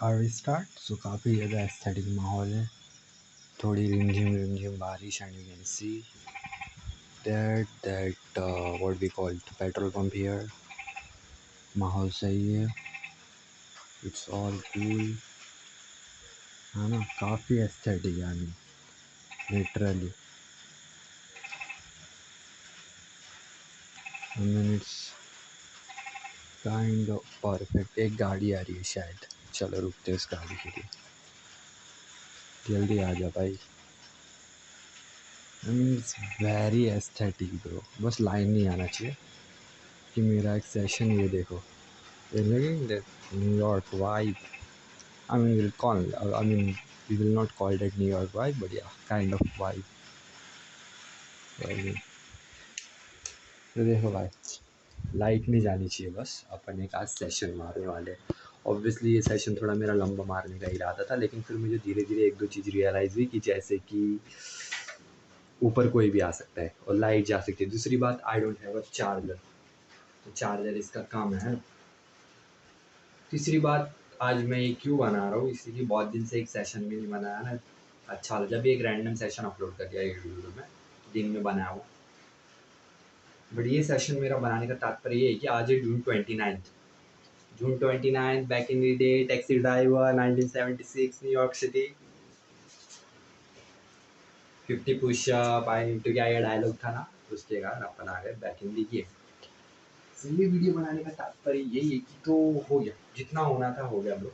Are we start. सो काफ़ी ज़्यादा aesthetic माहौल है, थोड़ी रिमझिम बारिश and you can see that what we call petrol pump here. माहौल सही है, इट्स ऑल कूल, है ना। काफ़ी एस्थेटिक यानी literally. I mean it's kind of perfect. एक गाड़ी आ रही है शायद, चलो रुकते उस गाड़ी के लिए। जल्दी आ जा भाई। I mean it's very aesthetic bro. बस लाइन नहीं आना चाहिए कि मेरा एक सेशन ये देखो, New York vibe. I mean, we will not call it New York vibe, but yeah, kind of vibe. तो देखो भाई, लाइट नहीं जानी चाहिए, बस अपन एक आज सेशन मारने वाले। ऑब्वियसली ये सेशन थोड़ा मेरा लंबा मारने का इरादा था, लेकिन फिर मुझे धीरे धीरे एक दो चीज़ रियलाइज़ हुई कि जैसे कि ऊपर कोई भी आ सकता है और लाइट जा सकती है। दूसरी बात, आई डोंट हैव अ चार्जर, तो चार्जर इसका काम है। तीसरी बात, आज मैं ये क्यों बना रहा हूँ, इसलिए कि बहुत दिन से एक सेशन भी नहीं बनाया ना। अच्छा, जब एक रैंडम सेशन अपलोड कर दिया यूट्यूब में, दिन में बनाया हुआ। बट ये सेशन मेरा बनाने का तात्पर्य ये है कि आज है June 29, back in the day, taxi driver, 1976, New York city, 50 pushup, I need to, क्या ये डायलॉग था ना, उसके कारण अपन आ गए बैक इन द गेम। ये वीडियो बनाने का तात्पर्य यही है कि तो हो गया, जितना होना था हो गया ब्रो।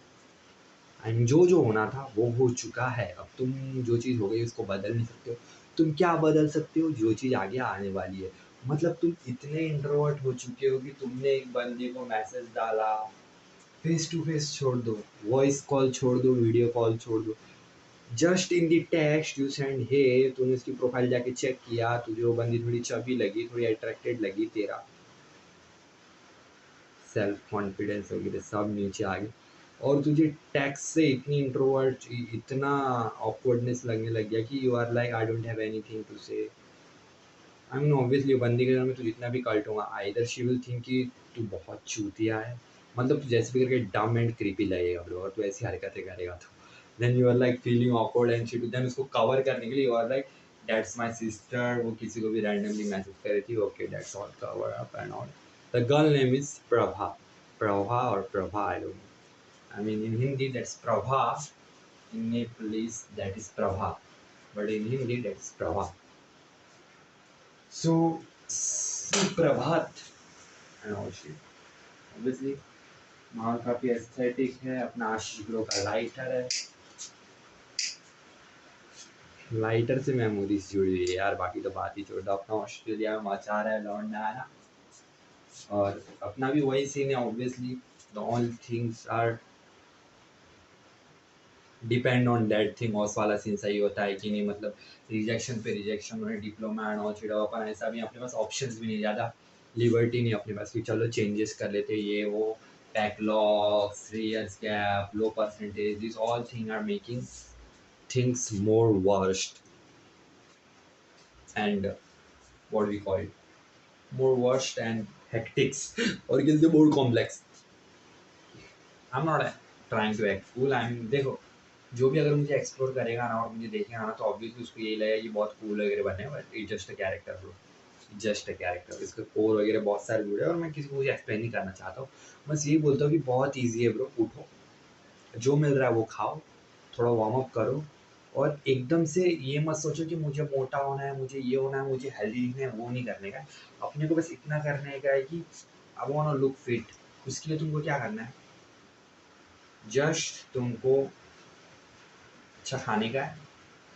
एंड जो होना था वो हो चुका है। अब तुम जो चीज़ हो गई उसको बदल नहीं सकते हो। तुम क्या बदल सकते हो? जो चीज़ आगे आने वाली है। मतलब तुम इतने इंट्रोवर्ट हो चुके हो कि तुमने एक बंदे को मैसेज डाला, फेस टू फेस छोड़ दो, वॉइस कॉल छोड़ दो, वीडियो कॉल छोड़ दो, just in the text you send hey, तूने उसकी प्रोफाइल जाके चेक किया, तुझे वो बंदी थोड़ी चबी लगी, थोड़ी अट्रैक्टेड लगी, तेरा सेल्फ कॉन्फिडेंस वगैरह सब नीचे आ गए और तुझे टैक्स से इतनी इंट्रोवर्ट, इतना ऑकवर्डनेस लगने लग गया कि you are like I don't have anything to say. I mean obviously बंदी के घर में तू जितना भी कल्ट होगा, आइदर शी विल थिंक कि तू बहुत चूतिया है, मतलब तू जैसे भी करके डम एंड क्रीपी लगेगा ब्रो, और तू ऐसी हरकतें करेगा तो then you are like feeling awkward and shit. Then उसको कवर करने के लिए you are like that's my sister, वो किसी को भी रैंडमली मैसेज कर रही थी, okay that's all cover up and all. The girl name is Prabha, Prabha or Prabha, I don't know. I mean, in Hindi that's Prabha, in Nepalese that is Prabha, but in Hindi that's Prabha. So, Prabhat and all shit. Obviously, माहौल काफ़ी aesthetic है, अपना आशीष bro का lighter है। Lighter से memories जुड़ी हुई है यार, बाकी तो बात ही छोड़ दो। अपना ऑस्ट्रेलिया में मचा रहा है लौंडा, है ना, और अपना भी वही सीन है। Obviously the all things are depend on that thing. ऑस वाला सीन सही होता है कि नहीं, मतलब रिजेक्शन पे रिजेक्शन और डिप्लोमा एंड ऑल छिड़ा हुआ, ऐसा भी अपने पास ऑप्शंस भी नहीं, ज़्यादा लिबर्टी नहीं अपने पास कि चलो चेंजेस कर लेते, ये वो backlog, 3 years gap, low percentage, this all thing are making things more worst and what we call more worst and hectics, और can say more complex. I am not trying to act cool, I mean देखो, जो भी अगर मुझे explore करेगा ना और मुझे देखेगा ना, तो ऑब्वियसली उसको यही लगेगा कि बहुत कूल वगैरह बने, but it just a character bro, just a character. इसका कोर वगैरह बहुत सारे जुड़े हैं और मैं किसी को मुझे एक्सप्लेन नहीं करना चाहता हूँ। बस यही बोलता हूँ कि बहुत ईजी है ब्रो, उठो, जो मिल रहा है वो खाओ, थोड़ा वार्म अप करो, और एकदम से ये मत सोचो कि मुझे मोटा होना है, मुझे ये होना है, मुझे हेल्दी दिखना है, वो नहीं करने का। अपने को बस इतना करने का है कि I want to look fit. उसके लिए तुमको क्या करना है, जस्ट तुमको अच्छा खाने का है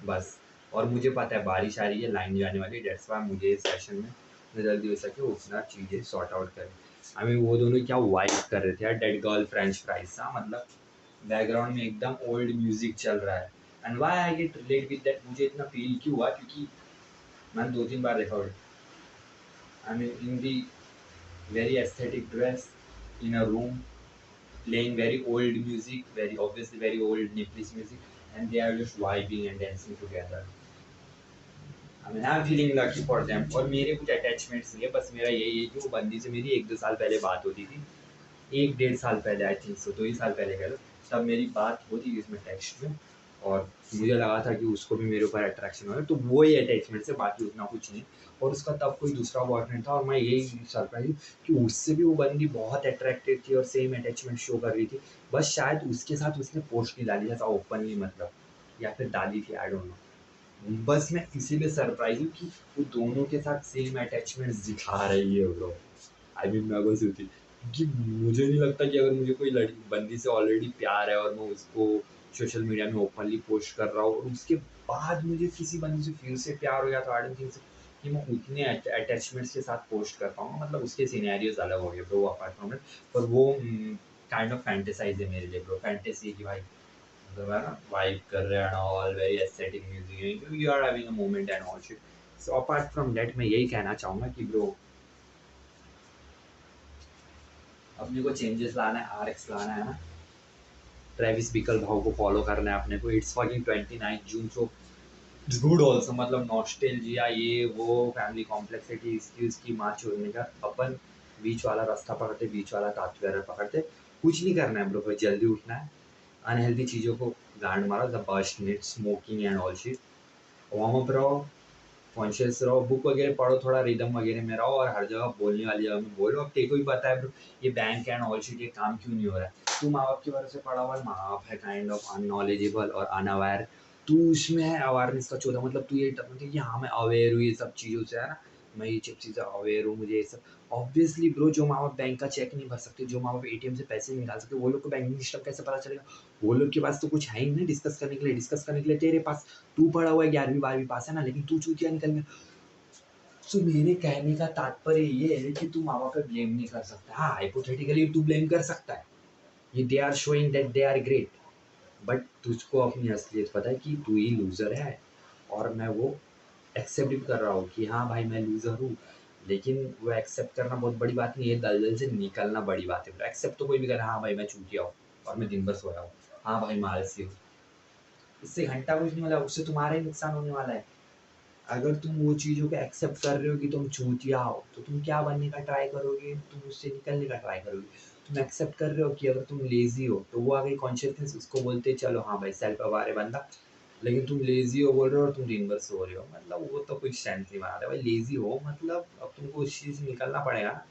बस। और मुझे पता है बारिश आ रही है, लाइन जाने वाली है, डेट्स वाई मुझे इस सेशन में जल्दी हो सके उतना चीज़ें सॉर्ट आउट करें। आई मीन वो दोनों क्या वाइब कर रहे थे यार, डेड गर्ल फ्रेंच फ्राइज सा, मतलब बैकग्राउंड में एकदम ओल्ड म्यूजिक चल रहा है। And why I get relate with that, मुझे इतना फील क्यों हुआ, क्योंकि मैंने 2-3 बार देखा। I mean in the very aesthetic dress in a room, playing very old music, very obviously very old Nepalese music, and they are just vibing and dancing together. I mean, I'm feeling lucky for them. और मेरे कुछ attachments नहीं है, बस मेरा यही है कि वो बंदी से मेरी 1-2 साल पहले बात होती थी, 1-1.5 साल पहले, आई थिंक सो 2 ही साल पहले कह लो। तब मेरी बात होती थी इसमें टेक्स्ट में, और मुझे लगा था कि उसको भी मेरे ऊपर अट्रैक्शन हो, तो वो ही अटैचमेंट से, बाकी उतना कुछ नहीं। और उसका तब कोई दूसरा बॉयफ्रेंड था, और मैं यही सरप्राइज कि उससे भी वो बंदी बहुत अट्रैक्टेड थी और सेम अटैचमेंट शो कर रही थी। बस शायद उसके साथ उसने पोस्ट नहीं डाली ऐसा ओपनली, मतलब, या फिर डाली थी, आई डोंट नो। बस मैं इसीलिए सरप्राइज हूँ कि वो दोनों के साथ सेम अटैचमेंट्स दिखा रही है ब्रो। आई मीन मैं बस होती कि मुझे नहीं लगता कि अगर मुझे कोई लड़की बंदी से ऑलरेडी प्यार है और मैं उसको सोशल मीडिया में ओपनली पोस्ट कर रहा हूँ, और उसके बाद मुझे किसी बंदी से फिर से प्यार हो गया, तो आई डोंट थिंक कि मैं उतने अटैचमेंट्स के साथ पोस्ट कर पाऊंगा। मतलब उसके सिनेरियोज अलग हो गए ब्रो, अपार्ट फ्रॉम इट। पर वो काइंड ऑफ फैंटेसाइज है मेरे लिए ब्रो। फैंटेसी है कि भाई मतलब है ना, वाइब कर रहे हैं all very aesthetic music, you are having a moment and all shit. So apart from that मैं यही कहना चाहूँगा कि ब्रो, अपने को चेंजेस लाना है, आरएक्स लाना है ना, ट्रेविस बिकल भाव को फॉलो करना है अपने को। It's fucking 29 June, so it's good also. मतलब नॉस्टैल्जिया ये वो फैमिली कॉम्प्लेक्सिटी इसकी उसकी माँ छोड़ने का, अपन बीच वाला रास्ता पकड़ते, बीच वाला कातवेरा पकड़ते। कुछ नहीं करना है ब्रो, जल्दी उठना है, अनहेल्दी चीज़ों को गांड मारो, the best not smoking and all shit. Warm up रहो, कॉन्शियस रहो, बुक वगैरह पढ़ो, थोड़ा रिदम वगैरह में रहो, और हर जगह बोलने वाली जगह में बोलो। अब तेरे को भी पता है ब्रो, ये बैंक एंड ऑल शिट ये काम क्यों नहीं हो रहा है। तू माँ बाप के भरोसे पड़ा हुआ है, माँ बाप है काइंड ऑफ अननॉलेजेबल और अनअवेयर। तू उसमें है अवेयरनेस का चौथा, मतलब तू ये मतलब कि हाँ मैं अवेयर हूँ ये सब चीज़ों से, है ना, मैं ये सब चीज़ें अवेयर हूँ, मुझे ये सब। ऑब्वियसली ब्रो, जो माँ बाप बैंक का चेक नहीं भर सकते, जो माँ बाप एटीएम से पैसे नहीं निकाल सकते, वो लोग को बैंकिंग सिस्टम कैसे पता चलेगा। वो लोग के पास तो कुछ है ही नहीं डिस्कस करने के लिए। डिस्कस करने के लिए तेरे पास, तू पढ़ा हुआ है 11वीं 12वीं पास है ना, लेकिन तू चूतिया निकल गया। सो मेरे कहने का तात्पर्य ये है कि तू माँ बाप पे ब्लेम नहीं कर सकता। हाँ, हाइपोथेटिकली तू ब्लेम कर सकता है, ये they are showing that they are great, but तुझको अपनी असलियत पता है कि तू ही लूजर है। और मैं वो एक्सेप्ट भी कर रहा हूँ कि हाँ भाई मैं लूजर हूँ, लेकिन वो एक्सेप्ट करना बहुत बड़ी बात नहीं है, दलदल से निकलना बड़ी बात है। एक्सेप्ट तो कोई भी करे, हाँ भाई मैं चूतिया हूँ और मैं दिन भर सोया हूँ, हाँ भाई मैं आलसी हूँ, इससे घंटा कुछ नहीं वाला, उससे तुम्हारा ही नुकसान होने वाला है। अगर तुम वो चीज़ों को एक्सेप्ट कर रहे हो कि तुम चूतिया हो, तो तुम क्या बनने का ट्राई करोगे, तुम उससे निकलने का ट्राई करोगे। तुम एक्सेप्ट कर रहे हो कि अगर तुम लेजी हो, तो वो आ गई कॉन्शियसनेस, उसको बोलते चलो हाँ भाई सेल्फ अवेयर है बंदा। लेकिन तुम लेजी हो बोल रहे हो और तुम दिन भर सो रहे हो, मतलब वो तो कुछ सेंस नहीं बनाता भाई। लेजी हो मतलब अब तुमको उस चीज़ से निकलना पड़ेगा ना।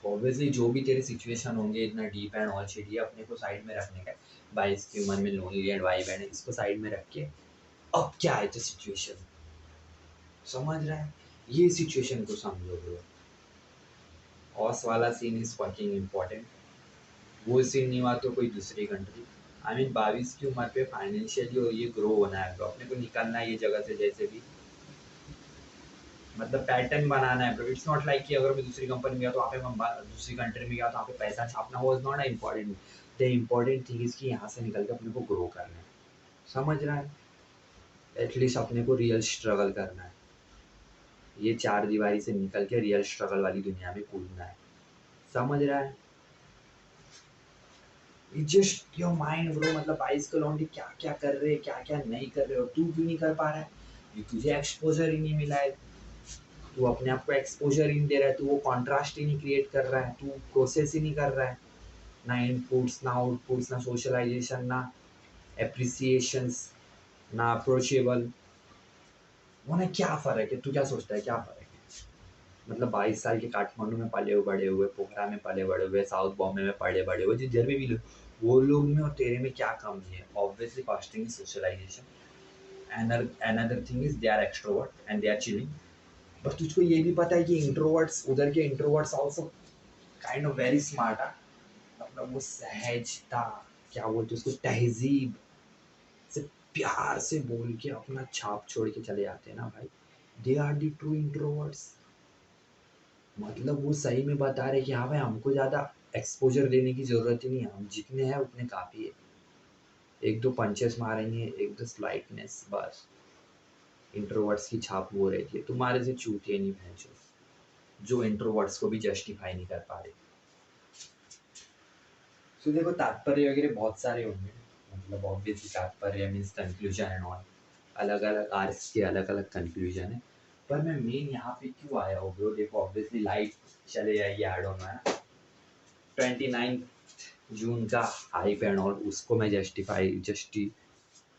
ऑब्वियसली जो भी तेरे सिचुएशन होंगे इतना डीप एंड ऑल शिट, ये अपने को साइड में रखने का। 22 की उम्र में लोनली एंड वाइब एंड इसको साइड में रख के, अब क्या है तो सिचुएशन, समझ रहा है, ये सिचुएशन को समझो ब्रो। ऑस वाला सीन इज फकिंग इम्पोर्टेंट। वो सीन नहीं हुआ तो कोई दूसरी कंट्री, आई मीन 22 की उम्र पे फाइनेंशियली और ये ग्रो होना है ब्रो, अपने को निकलना है ये जगह से जैसे भी, मतलब पैटर्न बनाना है ब्रो। इट्स नॉट लाइक कि अगर मैं दूसरी कंपनी में गया तो वहाँ पे मैं दूसरी कंट्री में गया तो वहाँ पे पैसा छापना वो is not important. The important thing is कि यहाँ से निकल के अपने को ग्रो करना है, समझ रहा है, एटलीस्ट अपने को रियल स्ट्रगल करना है, ये चार दीवारी से निकल के रियल स्ट्रगल वाली दुनिया में कूदना है, समझ रहा है। जस्ट योर माइंड ब्रो, मतलब 22 के लौंडे क्या क्या कर रहे हैं, क्या क्या नहीं कर रहे हो, तू क्यों नहीं कर पा रहा है, ये तुझे एक्सपोजर ही नहीं मिला है, तू अपने आप को एक्सपोजर ही नहीं दे रहा है, तू वो कॉन्ट्रास्ट ही नहीं क्रिएट कर रहा है, तू प्रोसेस ही नहीं कर रहा है, ना इनपुट्स ना आउटपुट्स ना सोशलाइजेशन ना एप्रिसिएशंस ना अप्रोचेबल। उन्हें क्या फर्क है, तू क्या सोचता है क्या फर्क है। मतलब 22 साल के काठमांडू में पले हुए बड़े हुए, पोखरा में पले बड़े हुए, साउथ बॉम्बे में पड़े बड़े हुए, जिधर भी लोग, वो लोग में और तेरे में क्या कमी है। Obviously first thing is socialization, another thing is they are extrovert and they are chilling। But तुझको ये भी पता है कि इंट्रोवर्ट्स, उधर के introverts also kind of very smart है। मतलब वो सहजता, क्या बोलते उसको, तहजीब से प्यार से बोल के अपना छाप छोड़ के चले जाते हैं ना भाई, they are the true introverts. मतलब वो सही में बता रहे कि हाँ भाई हमको ज़्यादा एक्सपोजर देने की ज़रूरत ही नहीं है, हम जितने हैं उतने काफ़ी है। एक दो पंचेस मारेंगे, एक दो स्लाइटनेस, बस। इंट्रोवर्ट्स की छाप वो रहती है, तुम्हारे से चूतिए नहीं पहचो जो इंट्रोवर्ट्स को भी जस्टिफाई नहीं कर पा रहे। तो देखो तात्पर्य वगैरह बहुत सारे होंगे, मतलब ऑब्वियसली तात्पर्य मीन्स कंक्लूजन एंड ऑल, अलग अलग आर्ट्स के अलग अलग कंक्लूजन है। पर मैं मेन यहाँ पे क्यों आया हूँ ब्रो, देखो ऑब्वियसली लाइट चले जाएगी, आई डोंट नो, 29 जून का हाइप एंड ऑल उसको मैं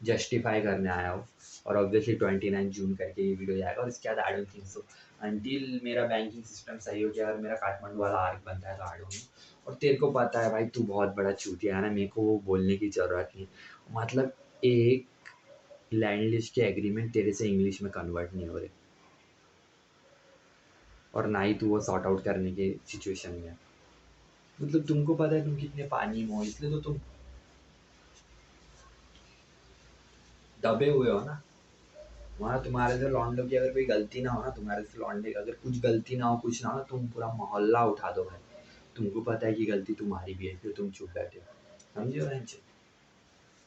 जस्टिफाई करने आया हूँ। और ऑब्वियसली 29 जून करके ये वीडियो जाएगा। और इसके बाद आई डोंट थिंक सो अंटिल मेरा बैंकिंग सिस्टम सही हो गया, अगर मेरा काठमांडू वाला आर्क बनता है तो आई डोंट नो। और तेरे को पता है भाई, तू बहुत बड़ा चूतिया है ना, मेरे को वो बोलने की ज़रूरत नहीं। मतलब एक लैंड लीज के एग्रीमेंट तेरे से इंग्लिश में कन्वर्ट नहीं हो रहे, और ना ही तू वो सॉर्ट आउट करने के सिचुएशन में है। मतलब तुमको पता है तुम कितने पानी में हो, इसलिए तो तुम दबे हुए हो ना। वहाँ तुम्हारे से लौंडों की अगर कोई गलती ना हो ना, तुम्हारे से लौंडे अगर कुछ गलती ना हो, कुछ ना हो, तुम पूरा मोहल्ला उठा दो भाई। तुमको पता है कि गलती तुम्हारी भी है, फिर तुम चुप बैठे हो। समझे हो रहे?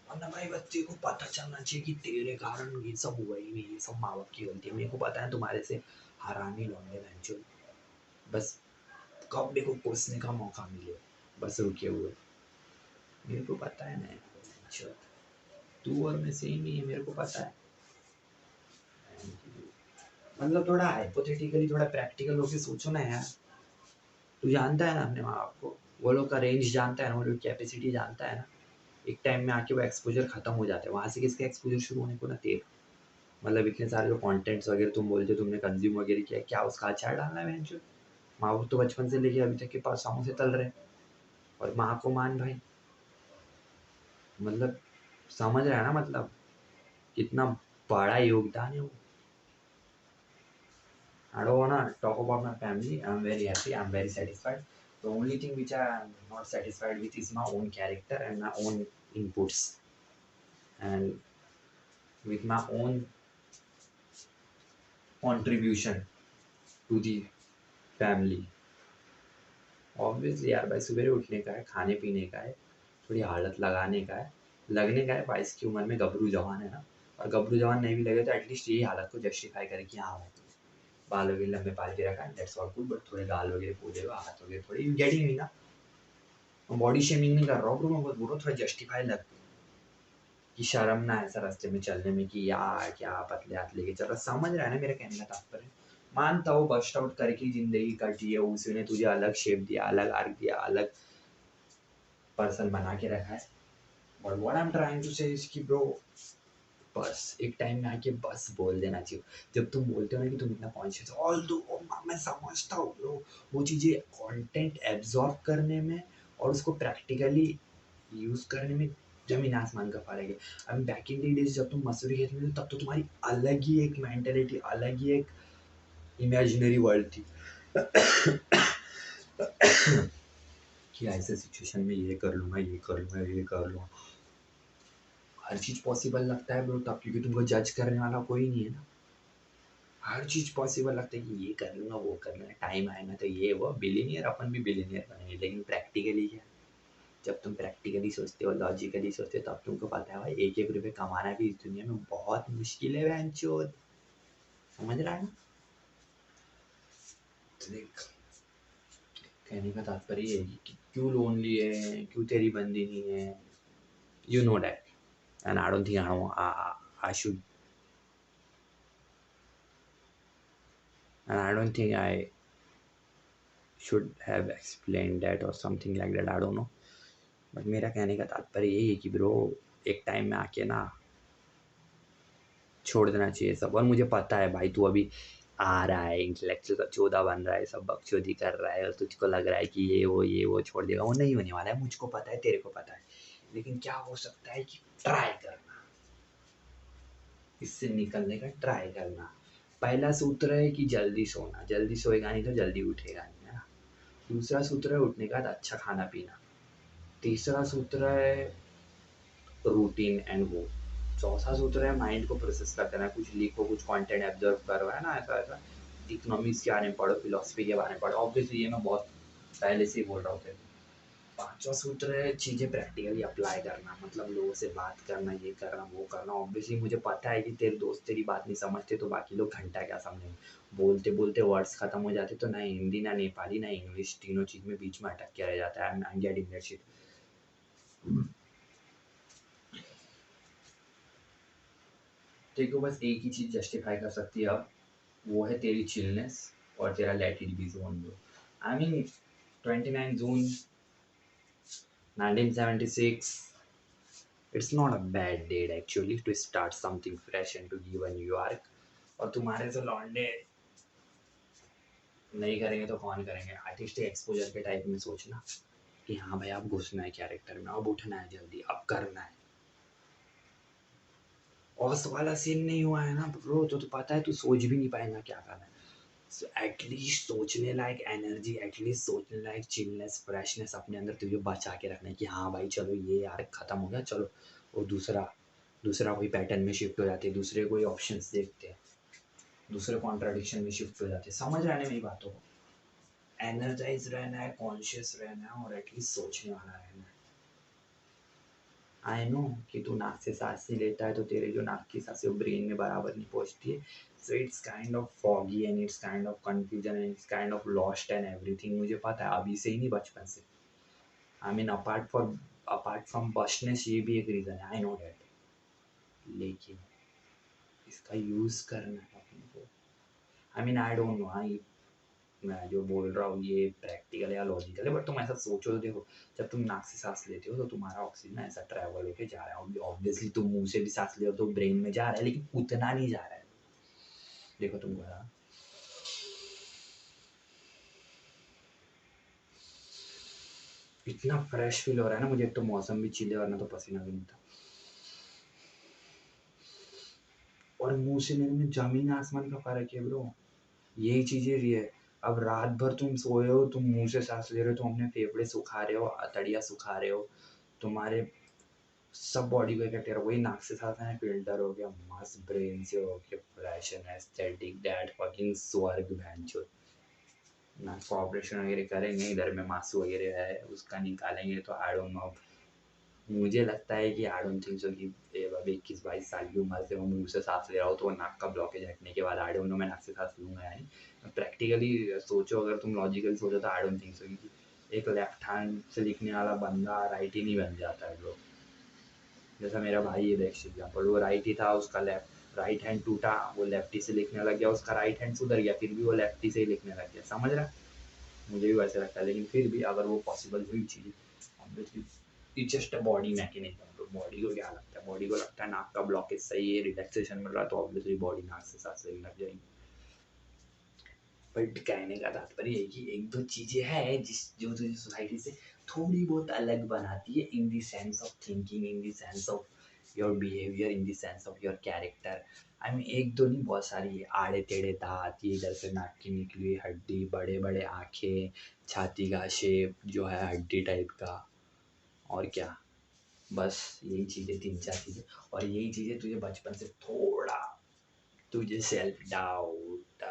वरना भाई बच्चे को पता चलना चाहिए कि तेरे कारण ये सब हुआ ही नहीं, ये सब माँ बाप की गलती है। मेरे को पता है तुम्हारे से हरामी लौंडे बहनचोद, बस कब मेरे को कोसने का मौका मिले बस रुके हुए। मेरे को पता है ना बहनचोद, तू और मैं सेम ही है, मेरे को पता है। मतलब थोड़ा हाइपोथेटिकली, थोड़ा प्रैक्टिकल होके सोचो ना यार। तू जानता है ना अपने माँ बाप को, वो लोग का रेंज जानता है ना, वो लोग कैपेसिटी जानता है ना। एक टाइम में आके वो एक्सपोजर खत्म हो जाता है, वहाँ से किसका एक्सपोजर शुरू होने को ना तेरा। मतलब इतने सारे जो कंटेंट्स वगैरह तुम बोलते हो तुमने कंज्यूम वगैरह किया, क्या उसका अचार डालना है जो माँ बाप तो बचपन से लेके अभी तक के पास सामों से तल रहे हैं। और माँ को मान भाई, मतलब समझ रहा है ना, मतलब कितना बड़ा योगदान है वो। I don't wanna talk about my family. I'm very happy. I'm very satisfied. The only thing which I am not satisfied with is my own character and my own inputs, and with my own contribution to the family. Obviously यार भाई, सुबह उठने का है, खाने पीने का है, थोड़ी हालत लगाने का है, लगने का है। 22 की उम्र में गबरू जवान है ना। और गबरू जवान नहीं भी लगे तो एटलीस्ट यही हालत को जस्टिफाई करे कि हाँ भाई बाल वगैरह लंबे पाल के रखा है, दैट्स ऑल गुड, बट थोड़े गाल वगैरह पूजे हुए, हाथ वगैरह थोड़े, यू गेटिंग मी ना। बॉडी शेमिंग नहीं कर रहा हूँ ब्रो, मैं बस बोल रहा हूँ थोड़ा जस्टिफाई लग, कि शर्म ना ऐसा रास्ते में चलने में कि यार क्या पतले हाथ लेके चल रहा। समझ रहा है ना मेरा कहने का तात्पर्य। मानता हूँ बस्ट आउट करके जिंदगी कटी है, उसी ने तुझे अलग शेप दिया, अलग आर्क दिया, अलग पर्सन बना के रखा है। But what I am trying to say is कि ब्रो, बस एक टाइम में आके बस बोल देना चाहिए। जब तुम बोलते हो ना कि तुम इतना कॉन्शियस हो, ऑल दो मैं समझता हूँ ब्रो, वो चीज़ें कंटेंट एब्जॉर्ब करने में और उसको प्रैक्टिकली यूज करने में जमीन आसमान का फर्क है। अभी बैक इन दी डेज जब तुम मसूरी खेत में थे, तब तो तुम्हारी अलग ही एक मेंटेलिटी, अलग ही एक इमेजिनरी वर्ल्ड थी कि ऐसे सिचुएशन में ये कर लूंगा, ये कर लूंगा, ये कर लूंगा। हर चीज पॉसिबल लगता है ब्रो तब, क्योंकि तुमको जज करने वाला कोई नहीं है ना। हर चीज पॉसिबल लगता है कि ये कर लूंगा, वो कर लूंगा, टाइम आएगा तो ये वो बिलीनियर, अपन भी बिलीनियर बनेंगे। लेकिन प्रैक्टिकली क्या, जब तुम प्रैक्टिकली सोचते हो, लॉजिकली सोचते हो, तब तुमको पता है भाई एक एक रुपये कमाना भी इस दुनिया में बहुत मुश्किल है बहनचोद। समझ रहा है ना? तो देख, कहने का तात्पर्य ये है कि क्यों लोनली है, क्यों तेरी बंदी नहीं है, you know that, and I don't think I should, and I don't think I should have explain that और something like that, I don't know. But मेरा कहने का तात्पर्य यही है कि ब्रो एक टाइम में आके ना छोड़ देना चाहिए सब। और मुझे पता है भाई, तू अभी आ रहा है, इंटेलेक्चुअल का चौदह बन रहा है, सब बकचोदी कर रहा है, और तुझको लग रहा है कि ये वो छोड़ देगा। वो नहीं होने वाला है, मुझको पता है, तेरे को पता है। लेकिन क्या हो सकता है कि ट्राई करना, इससे निकलने का ट्राई करना। पहला सूत्र है कि जल्दी सोना, जल्दी सोएगा नहीं तो जल्दी उठेगा नहीं, है ना। दूसरा सूत्र है उठने का बाद अच्छा खाना पीना। तीसरा सूत्र है रूटीन एंड वो। चौथा सूत्र है माइंड को प्रोसेस करते रहना, कुछ लिखो, कुछ कंटेंट एब्जॉर्व करो, है ना, ऐसा ऐसा। इकोनॉमिक्स के बारे में पढ़ो, फिलोसफी के बारे में पढ़ो, ऑब्वियसली ये मैं बहुत पहले से ही बोल रहा हूँ तेरे को। पांचवा सूत्र है चीज़ें प्रैक्टिकली अप्लाई करना, मतलब लोगों से बात करना, ये करना, वो करना। ऑब्वियसली मुझे पता है कि तेरे दोस्त तेरी बात नहीं समझते, तो बाकी लोग घंटा क्या समझेंगे। बोलते बोलते वर्ड्स खत्म हो जाते, तो ना हिंदी, ना नेपाली, ना इंग्लिश, तीनों चीज़ में बीच में अटक के रह जाता है। I am getting that shit. तेरे को बस एक ही चीज़ जस्टिफाई कर सकती है अब, वो है तेरी चिलनेस और तेरा let it be zone bro. I mean 29 June 1976. It's not a bad date actually to start something fresh and to give a New York. और तुम्हारे से लौंडे नहीं करेंगे तो कौन करेंगे? आर्टिस्ट एक्सपोजर के टाइप में सोचना कि हाँ भाई अब घुसना है कैरेक्टर में, अब उठना है जल्दी, अब करना है। ऑस वाला सीन नहीं हुआ है ना ब्रो, तो पता है तू सोच भी नहीं पाएगा क्या करना है। सो एटलीस्ट सोचने लायक एनर्जी, एटलीस्ट सोचने लायक चिलनेस, फ्रेशनेस अपने अंदर तुझे बचा के रखना है कि हाँ भाई चलो ये यार खत्म हो गया, चलो वो दूसरा दूसरा कोई पैटर्न में शिफ्ट हो जाते हैं, दूसरे कोई ऑप्शंस देखते हैं, दूसरे कॉन्ट्राडिक्शन में शिफ्ट हो जाते हैं। समझ रहे हैं मेरी बातों को? एनर्जाइज रहना है, कॉन्शियस रहना है और एटलीस्ट सोचने वाला रहना है। आई नो कि तू नाक से सांस नहीं लेता है तो तेरे जो नाक की सांसें वो ब्रेन में बराबर नहीं पहुंचती है। So it's kind of foggy and it's kind of confusion and it's kind of lost and everything. मुझे पता है अभी से ही नहीं, बचपन से। आई मीन अपार्ट फ्रॉम बशनेस ये भी एक रीज़न है, आई नो डैट। लेकिन इसका यूज़ करना है अपने को। I mean I don't know, I मैं जो बोल रहा हूँ ये प्रैक्टिकल या लॉजिकल है, बट तुम ऐसा सोचो तो देखो, जब तुम नाक से सांस लेते हो तो तुम्हारा ऑक्सीजन ऐसा ट्रैवल होके जा रहा है। ऑब्वियसली तुम मुंह से भी सांस ले हो तो ब्रेन में जा रहा है, लेकिन उतना नहीं जा रहा है। देखो तुमको यार इतना फ्रेश फील हो रहा है ना मुझे, एक तो मौसम भी चिल है वरना तो पसीना भी नहीं था। और मुंह से लेने में जमीन आसमान का फर्क है ब्रो, यही चीजें रही है। अब रात भर तुम सोए हो, तुम मुंह से सांस ले रहे हो, तुम अपने फेफड़े सुखा रहे हो, अतड़िया सुखा रहे हो, तुम्हारे सब बॉडी को इफेक्ट है। वही नाक से सांस है, फिल्टर हो गया, मस्त ब्रेन से हो गया fresh and aesthetic, that fucking स्वर्ग भैंचो। नाक का ऑपरेशन वगैरह करेंगे, इधर में मांसू वगैरह है उसका निकालेंगे तो आई डोंट नो। मुझे लगता है कि आई डोंट थिंक सो कि अब 21-22 साल की उम्र से मैं मुंह से सांस ले रहा हूँ तो नाक का ब्लॉकेज हटने के बाद आई डोंट नो मैं नाक से सांस लूँगा या नहीं। प्रैक्टिकली सोचो, अगर तुम लॉजिकली सोचो तो आई डोंट थिंक सो कि एक लेफ्ट हैंड से लिखने वाला बंदा राइट ही नहीं बन जाता है लोग। जैसा मेरा भाई है बेस्ट एग्जाम्पल, वो राइट ही था, उसका लेफ्ट राइट हैंड टूटा, वो लेफ्टी से लिखने लग गया, उसका राइट हैंड सुधर गया, फिर भी वो लेफ्टी से ही लिखने लग गया। समझ रहा है? मुझे भी वैसे लगता है, लेकिन फिर भी अगर वो पॉसिबल हुई चीज़, obviously it's just a body mechanism. तो बॉडी को क्या लगता है? बॉडी को लगता है नाक का ब्लॉकेज सही है, रिलैक्सेशन मिल रहा है, तो ऑब्वियसली बॉडी नाक से सांस लेने लग जाएगी। बट कहने का तात्पर्य है कि एक दो चीज़ें हैं जो तुझे सोसाइटी से थोड़ी बहुत अलग बनाती है, in the sense of thinking, in the sense of your behaviour, in the sense of your character. I mean एक दो नहीं, बहुत सारी है। आड़े टेढ़े दांत, ये इधर से नाक की निकली हुई हड्डी, बड़े बड़े आँखें, छाती का शेप जो है हड्डी टाइप का, और क्या, बस यही चीज़ें, तीन चार चीज़ें। और यही चीज़ें तुझे बचपन से थोड़ा, तुझे सेल्फ डाउट,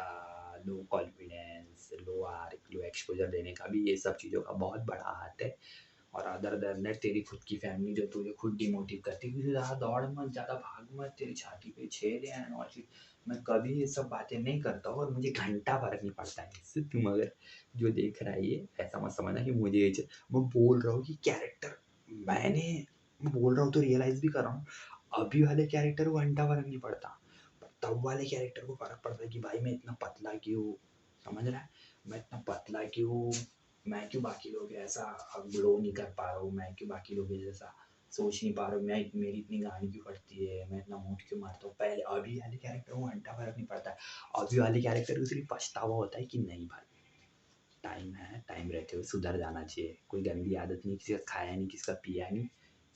लो कॉन्फिडेंस, लो आर्क, लो एक्सपोजर देने का भी ये सब चीज़ों का बहुत बड़ा हाथ है। और अदर देन दैट तेरी खुद की फैमिली जो तुझे खुद डिमोटिव करती है कि ज़्यादा दौड़ मत, ज़्यादा भाग मत, तेरी छाती पे छेद है एंड ऑल चीज। मैं कभी ये सब बातें नहीं करता हूँ और मुझे घंटा फर्क नहीं पड़ता है इससे। तुम अगर जो देख रहा है ये ऐसा मत समझना कि मुझे मैं बोल रहा हूँ कि कैरेक्टर मैंने, मैं बोल रहा हूँ तो रियलाइज भी कर रहा हूँ, अभी वाले कैरेक्टर को घंटा फर्क नहीं पड़ता, तब वाले कैरेक्टर को फर्क पड़ता है कि भाई मैं इतना पतला क्यों। समझ रहा है? मैं इतना पतला क्यों, मैं क्यों बाकी लोग ऐसा ग्लो नहीं कर पा रहा हूँ, मैं क्यों बाकी लोग जैसा सोच नहीं पा रहा हूँ, मैं मेरी इतनी गाड़ी क्यों फटती है, मैं इतना मूड क्यों मारता हूँ। पहले अभी वाले कैरेक्टर को घंटा फर्क नहीं पड़ता है। अभी वाले कैरेक्टर को सिर्फ पछतावा होता है कि नहीं भाई टाइम है, टाइम रहते हुए सुधर जाना चाहिए। कोई गंदी आदत नहीं, किसी का खाया नहीं, किसी का पिया नहीं,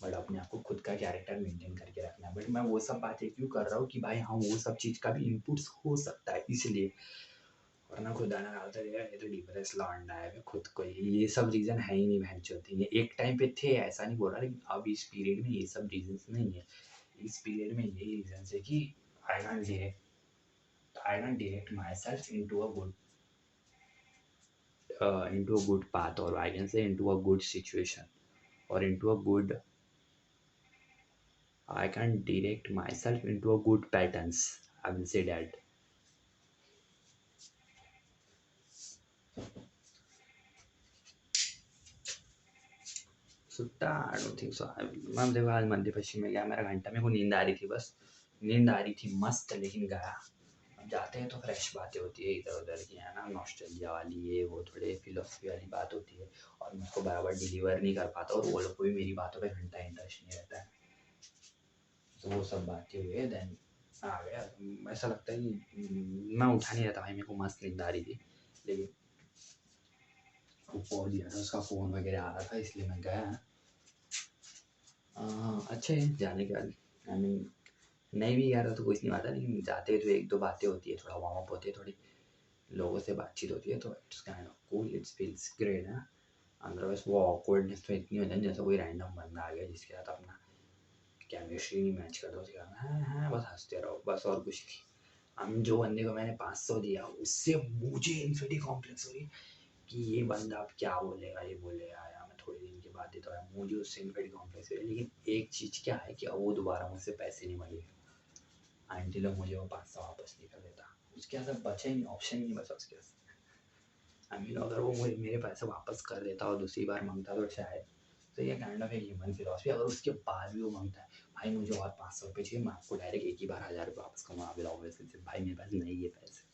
बट अपने आप को खुद का कैरेक्टर मेंटेन करके रखना है। बट मैं वो सब बातें क्यों कर रहा हूँ कि भाई हाँ वो सब चीज़ का भी इनपुट्स हो सकता है इसलिए, वरना खुदा ना खाता यार ये तो डिप्रेस लौंडा है खुद को, ये सब रीज़न है ही नहीं बहन चोती। ये एक टाइम पे थे, ऐसा नहीं बोल रहा, लेकिन अब इस पीरियड में ये सब रीजंस नहीं है। इस पीरियड में यही रीजन है कि I can direct my self into a good path, or I can say into a good situation, or into a good, I can direct myself into a good patterns, I will say that. Sutta I don't think so. Ma'am देखो आज मध्य पश्चिम में गया, मेरा घंटा, मेरे को नींद आ रही थी, बस नींद आ रही थी मस्त, लेकिन गया जाते हैं तो फ्रेश बातें होती है इधर उधर की, है ना, नॉस्टैल्जिया वाली, ये वो थोड़े फिलोसफी वाली बात होती है, और मैं उसको बराबर डिलीवर नहीं कर पाता, और वो लोग को भी मेरी बातों पे घंटा इंटरेस्ट नहीं रहता है। तो वो सब बातें हुई है, देन आ गया। ऐसा लगता है कि मैं उठा नहीं रहता भाई, मेरे को मस्त नींद आ रही थी, लेकिन वो कॉल दिया था, उसका फ़ोन वगैरह आ रहा था, इसलिए मैं गया। अच्छा है जाने के बाद, आई मीन नहीं भी गया था तो कुछ नहीं आता, लेकिन जाते तो एक दो बातें होती है, थोड़ा वार्म अप होती है, थोड़ी लोगों से बातचीत होती है, तो it's kind of cool, it's feels great है। अदरवाइज वो ऑकवर्डनेस तो इतनी हो जाए जैसे कोई रैंडम बंदा आ गया जिसके साथ अपना केमिस्ट्री नहीं मैच करता, उसके साथ हाँ हाँ बस हंसते रहो बस, और कुछ नहीं। हम जो बंदे को मैंने 500 दिया उससे मुझे इन्फिनिटी कॉम्प्लेक्स हो रही कि ये बंदा अब क्या बोलेगा, ये बोलेगा या मैं थोड़े दिन के बाद देता हूँ, मुझे उससे इन्फिनिटी कॉम्प्लेक्स हो रही। लेकिन एक चीज़ क्या है कि अब वो दोबारा मुझसे पैसे नहीं मांगेगा आंटी लोग, मुझे वो 500 वापस नहीं कर देता, उसके पास अब बचे नहीं, ऑप्शन नहीं बचा उसके पास। आई मीन अगर वो मुझे मेरे पैसे वापस कर देता और दूसरी बार मांगता तो शायद, तो ये काइंड ऑफ एक ह्यूमन फिलॉसफी। अगर उसके बाद भी वो मांगता है भाई मुझे और 500 रुपये चाहिए, मैं आपको डायरेक्ट एक ही बार 1000 रुपये वापस कमा भी लाऊंगा, वैसे भाई मेरे पास नहीं है पैसे,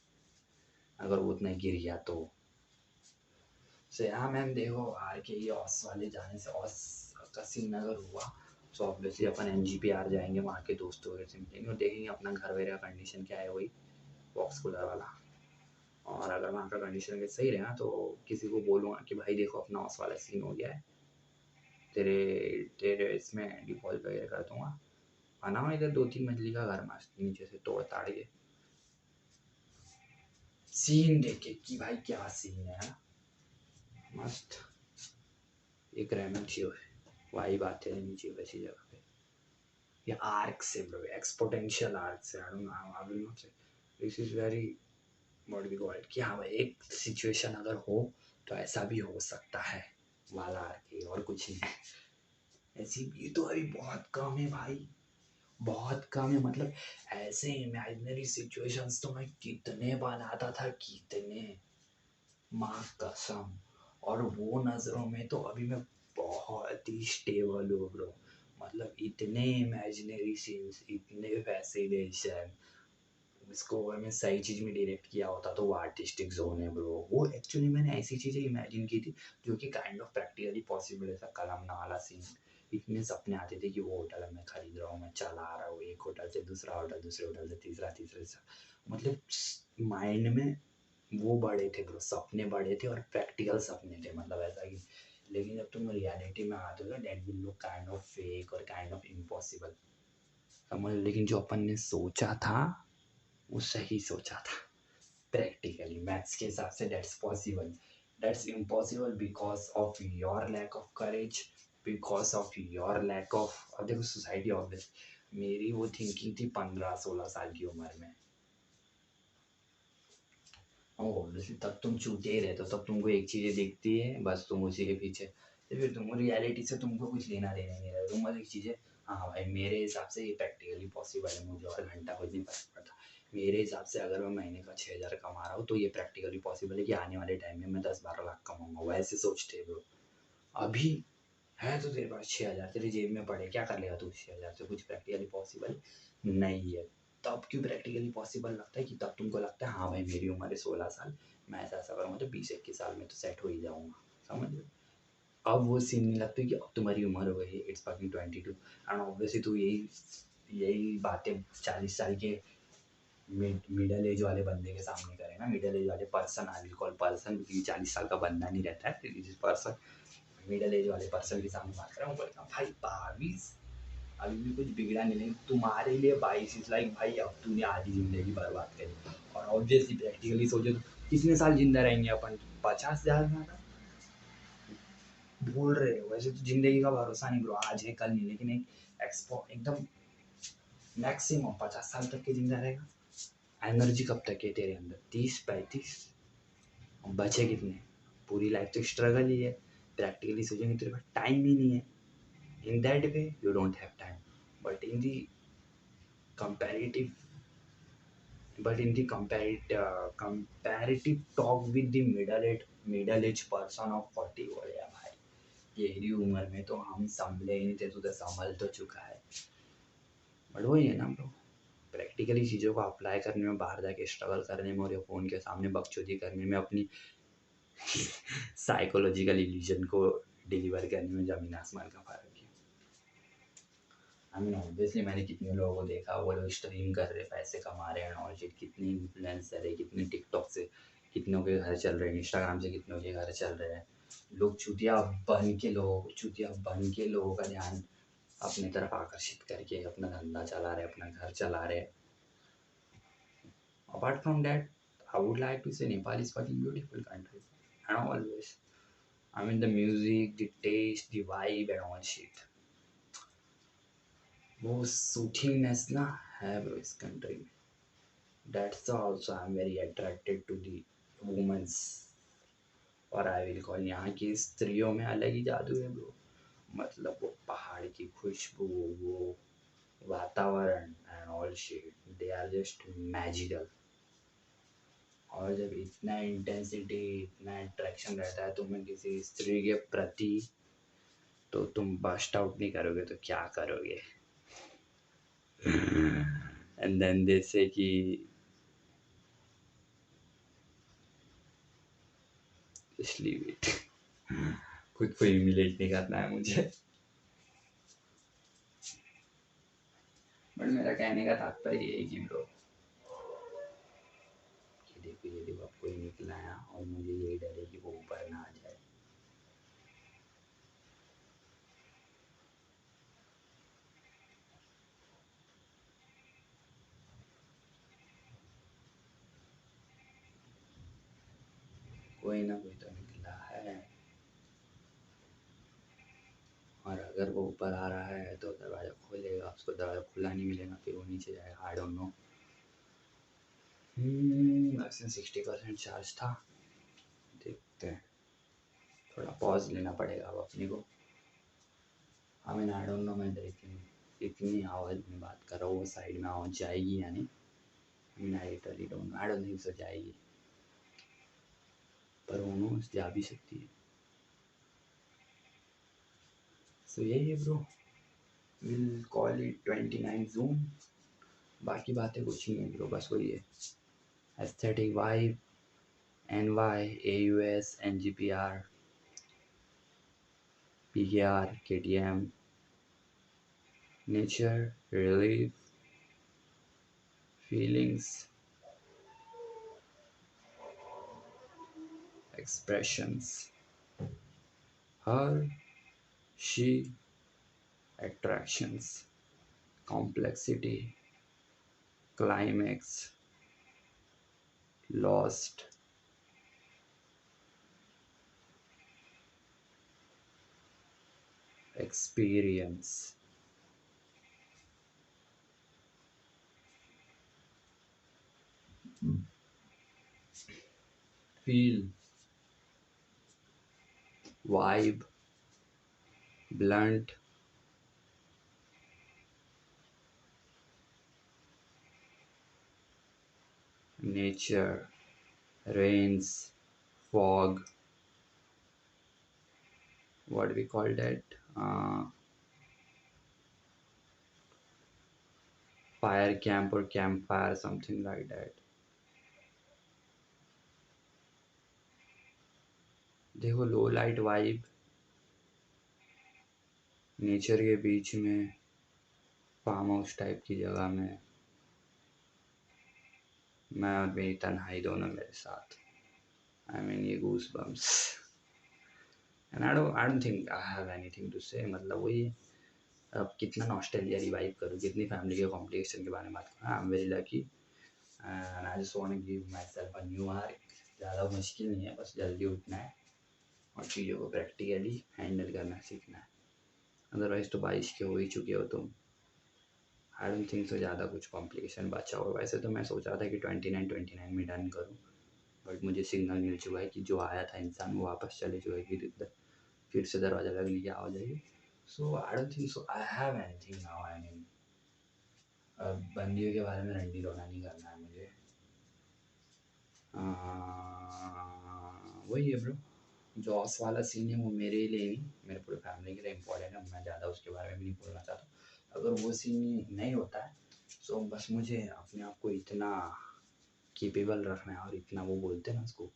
अगर वो उतना गिर गया तो। से हाँ मैम देखो आर के ये ऑस वाले जाने से ऑस का सीन अगर हुआ तो ऑब्वियसली अपन NGPR जाएंगे, वहाँ के दोस्तों वगैरह से मिलेंगे और देखेंगे अपना घर वगैरह का कंडीशन क्या है, वही बॉक्स कूलर वाला। और अगर वहाँ का कंडीशन अगर सही रहा तो किसी को बोलूँगा कि भाई देखो अपना ऑस वाला सीन हो गया है, तेरे तेरे इसमें डिपॉजिट वगैरह कर दूँगा, बनाओ इधर 2-3 मंजिली का घर मस्त नीचे से तोड़ ताड़ के, सीन देखे कि भाई क्या सीन है मस्त। एक रहना चाहिए, वाइब आते रहनी चाहिए वैसी जगह पे, या आर्क से ब्रो, एक्सपोनेंशियल आर्क से, I don't know I will not say, this is very what we call it, कि हाँ भाई एक सिचुएशन अगर हो तो ऐसा भी हो सकता है वाला आर्क है, और कुछ नहीं। ऐसी ये तो अभी बहुत कम है भाई, बहुत कम है, मतलब ऐसे इमेजिनरी सिचुएशंस तो मैं कितने बनाता था, कितने, माँ कसम। और वो नज़रों में तो अभी मैं बहुत ही स्टेबल हूँ ब्रो, मतलब इतने इमेजिनरी सीन्स, इतने फैसिनेशन, इसको अगर मैं सही चीज़ में डायरेक्ट किया होता तो वो आर्टिस्टिक जोन है ब्रो। वो एक्चुअली मैंने ऐसी चीज़ें इमेजिन की थी जो कि काइंड ऑफ प्रैक्टिकली पॉसिबल है, कलमना वाला सीन। इतने सपने आते थे कि वो होटल मैं खरीद रहा हूँ, मैं चला रहा हूँ, एक होटल से दूसरा होटल, दूसरे होटल से तीसरा, तीसरे से, मतलब माइंड में वो बड़े थे ब्रो, सपने बड़े थे और प्रैक्टिकल सपने थे, मतलब ऐसा कि। लेकिन जब तुम रियलिटी में आते हो तो that will look kind of fake और काइंड ऑफ इम्पॉसिबल, समझ। लेकिन जो अपन ने सोचा था वो सही सोचा था, प्रैक्टिकली मैथ्स के हिसाब से that's possible, that's impossible because of your lack of courage, because of your lack of, अब देखो सोसाइटी ऑब्वियस, मेरी वो थिंकिंग थी 15-16 साल की उम्र में, ऑब्वियसली तब तुम चूते ही रहते हो, तब तुमको एक चीज़ें दिखती है बस तुम उसी के पीछे, तो फिर तुम रियलिटी से तुमको कुछ लेना देना नहीं रहता, तुम बस एक चीज़ें, हाँ भाई मेरे हिसाब से ये प्रैक्टिकली पॉसिबल है, मुझे और घंटा कुछ नहीं फर्क पड़ता, मेरे हिसाब से अगर मैं महीने का 6,000 कमा रहा हूँ तो ये प्रैक्टिकली पॉसिबल है कि आने वाले टाइम में मैं 10-12 लाख कमाऊंगा, वैसे सोचते ब्रो। अभी है तो तेरे पास 6,000 तेरी जेब में पड़े, क्या कर लेगा तू 6,000 से, कुछ प्रैक्टिकली पॉसिबल नहीं है। तब क्यों प्रैक्टिकली पॉसिबल लगता है कि तब तुमको लगता है हाँ भाई मेरी उम्र है 16 साल, मैं ऐसा ऐसा करूँगा तो 20-21 साल में तो सेट हो ही जाऊँगा, समझ लो। अब वो सीन नहीं लगता कि अब तुम्हारी उम्र हो गई है, इट्स फकिंग 22, एंड ऑब्वियसली तू यही यही बातें 40 साल के मिडल एज वाले बंदे के सामने करेगा, मिडल एज वाले person, I will call person क्योंकि 40 साल का बंदा नहीं रहता है, दिस पर्सन, मिडल एज वाले पर्सन के सामने बात कर रहा हूँ, बोलता भाई 22 अभी भी कुछ बिगड़ा नहीं, लेकिन तुम्हारे लिए 22 इज लाइक भाई अब तूने आधी जिंदगी बर्बाद करी। और ऑब्वियसली प्रैक्टिकली सोचो तो कितने साल जिंदा रहेंगे अपन, 50 ज़्यादा ज़्यादा बोल रहे हो, वैसे तो जिंदगी का भरोसा नहीं ब्रो, आज है कल नहीं, लेकिन एक एक्सपो एकदम मैक्सिमम 50 साल तक के जिंदा रहेगा। एनर्जी कब तक है तेरे अंदर, 30-35, बचे कितने, पूरी लाइफ तो स्ट्रगल ही है। प्रैक्टिकली सोचेंगे तेरे पास टाइम ही नहीं है, in that way you don't have time, but in the comparative comparative talk with the middle age person of 40, बोले यार भाई यही उम्र में तो हम संभले ही नहीं थे, तू तो संभल तो चुका है, बट वही है ना ब्रो, प्रैक्टिकली चीज़ों को अप्लाई करने में, बाहर जाके स्ट्रगल करने में और या फ़ोन के सामने बकचोदी करने में, अपनी साइकोलॉजिकल इल्यूजन को डिलीवर करने में ज़मीन आसमान का फ़र्क है। आई मीन ऑब्वियसली मैंने कितने लोगों को देखा, वो लोग स्ट्रीम कर रहे, पैसे कमा रहे हैं और शिट, कितने इन्फ्लुएंसर है, कितने टिकटॉक से कितनों के घर चल रहे हैं, इंस्टाग्राम से कितनों के घर चल रहे हैं। लोग चूतिया बन के लोगों का ध्यान अपनी तरफ आकर्षित करके अपना धंधा चला रहे, अपना घर चला रहे। Apart from that, I would like to say Nepal is fucking beautiful country and always, I mean the music, the taste, the vibe and all shit, वो सूथिंगनेस ना है ब्रो इस कंट्री में। That's also I am very attracted to the womens, और I will call यहाँ की स्त्रियों में अलग ही जादू है ब्रो। मतलब वो पहाड़ की खुशबू, वो वातावरण and all shit, they are just magical. और जब इतना इंटेंसिटी, इतना अट्रैक्शन रहता है तुम्हें किसी स्त्री के प्रति, तो तुम बस्ट आउट नहीं करोगे तो क्या करोगे? एंड देन दे से कि just leave it. खुद को ह्यूमिलेट नहीं करना है मुझे। बट मेरा कहने का तात्पर्य ये है कि ब्रो, ये देखो अब कोई निकला है और मुझे यही डर है कि वो ऊपर ना आ जाए। कोई ना कोई तो निकला है, और अगर वो ऊपर आ रहा है तो दरवाज़ा खोलेगा, उसको दरवाज़ा खुला नहीं मिलेगा, फिर वो नीचे जाएगा। आई डोंट नो। वैसे 60% चार्ज था, देखते हैं, थोड़ा पॉज लेना पड़ेगा अब अपने को। I mean I don't no, मैं इतनी आवाज़ में बात कर रहा हूँ, वो साइड में आवाज़ जाएगी या नहीं। I mean I literally don't know, I don't think सो जाएगी, पर वो जा भी सकती है। सो यही है ब्रो, विल कॉल इट 29 जून। बाकी बातें कुछ नहीं है ब्रो, बस वही है aesthetic vibe, NY, AUS, NGPR, PKR, KTM, nature, relief, feelings, expressions, her, she, attractions, complexity, climax, lost, experience, feel, vibe, blunt, nature, rains, fog, what do we call that? Fire camp or campfire, something like that. देखो, लो light vibe, nature के बीच में, farm house type की जगह में, मैं और मेरी तन्हाई दोनों मेरे साथ। आई मीन ये goose bumps, and I don't think I have anything to say. मतलब वही, अब कितना नॉस्टैल्जिया रिवाइव करूँ, कितनी फैमिली के कॉम्प्लिकेशन के बारे में बात करूँ। I am very lucky and I just want to give myself a new arc. ज़्यादा मुश्किल नहीं है, बस जल्दी उठना है और चीज़ों को प्रैक्टिकली हैंडल करना सीखना है। अदरवाइज तो 22 के हो ही चुके हो तुम। आई डोंट थिंक सो ज़्यादा कुछ कॉम्प्लिकेशन बचा हो। वैसे तो मैं सोच रहा था कि 29 में डन करूँ, बट मुझे सिग्नल मिल चुका है कि जो आया था इंसान वो वापस चले चुका है, फिर से दरवाज़ा लगने की आवाज़ आएगी। So I don't think so I have anything now. I mean बंदियों के बारे में रंडी रोना नहीं करना है मुझे। वही है ब्रो, जॉस वाला सीन है वो मेरे लिए नहीं, मेरे पूरे फैमिली के लिए इम्पोर्टेंट है। मैं ज़्यादा उसके बारे में भी नहीं बोलना चाहता। अगर वो सीन नहीं होता है सो बस मुझे अपने आप को इतना केपेबल रखना है और इतना वो बोलते हैं ना उसको,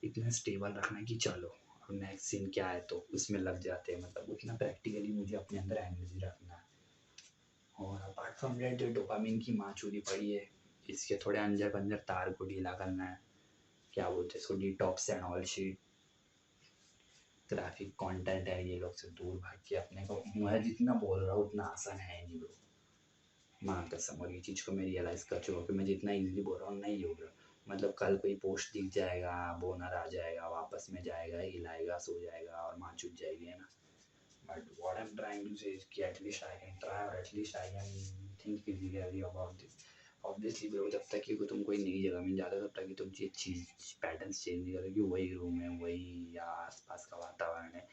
इतना स्टेबल रखना है कि चलो अब नेक्स्ट सीन क्या है तो उसमें लग जाते हैं, मतलब उतना प्रैक्टिकली मुझे अपने अंदर एनर्जी रखना है। और अपार्ट फ्रॉम दैट जो डोपामिन की माँ चूरी पड़ी है, इसके थोड़े अंदर अंदर तार को ढीला करना है, क्या बोलते हैं इसको, detox and all sheet. Traffic content है ये लोग से दूर भाग के अपने को, मैं जितना बोल रहा हूँ उतना आसान है नहीं ब्रो, माँ कसम। और ये चीज़ को मैं रियलाइज़ कर चुका हूँ कि मैं जितना इजीली बोल रहा हूँ नहीं हो रहा, मतलब कल कोई पोस्ट दिख जाएगा, बोनर आ जाएगा, वापस में जाएगा, हिलाएगा, सो जाएगा और माँ चुट जाएगी, है ना। But what I am trying to say is कि एटलीस्ट आई कैन ट्राई और at least I can think physically about this. Obviously bro जब तक कि तुम कोई नई जगह में जाते हो तब तक कि तुम ये चीज़ पैटर्न्स चेंज नहीं करोगे, वही रूम है, वही या आसपास का वातावरण है,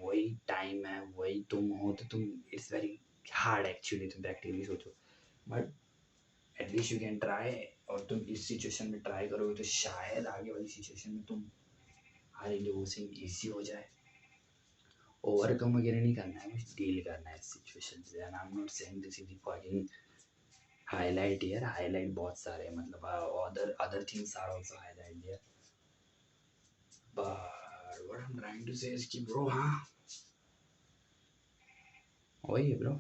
वही टाइम है, वही तुम हो, तो तुम इट्स वेरी हार्ड एक्चुअली तुम प्रैक्टिकली सोचो। But at least you can try, और तुम इस सिचुएशन में ट्राई करोगे तो शायद आगे वाली सिचुएशन में तुम हर वो सिंग ईजी हो जाए। ओवरकम वगैरह नहीं करना है, बस डील करना है इस सिचुएशन से। And I am not saying this is fucking highlight here, highlight बहुत सारे हैं, मतलब other things are also highlight here, but what I am trying to say is कि ब्रो हाँ वही है ब्रो।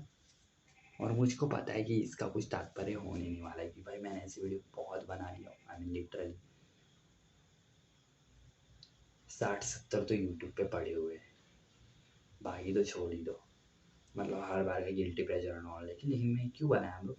और मुझको पता है कि इसका कुछ तात्पर्य होने नहीं वाला है कि भाई मैंने ऐसी वीडियो बहुत बना ली, आई मीन लिटरली 60-70 तो यूट्यूब पे पड़े हुए हैं, बाकी तो छोड़ ही दो, मतलब हर बार का गिल्टी प्रेशर एंड ऑल, लेकिन मैं क्यों बनाया हम लोग,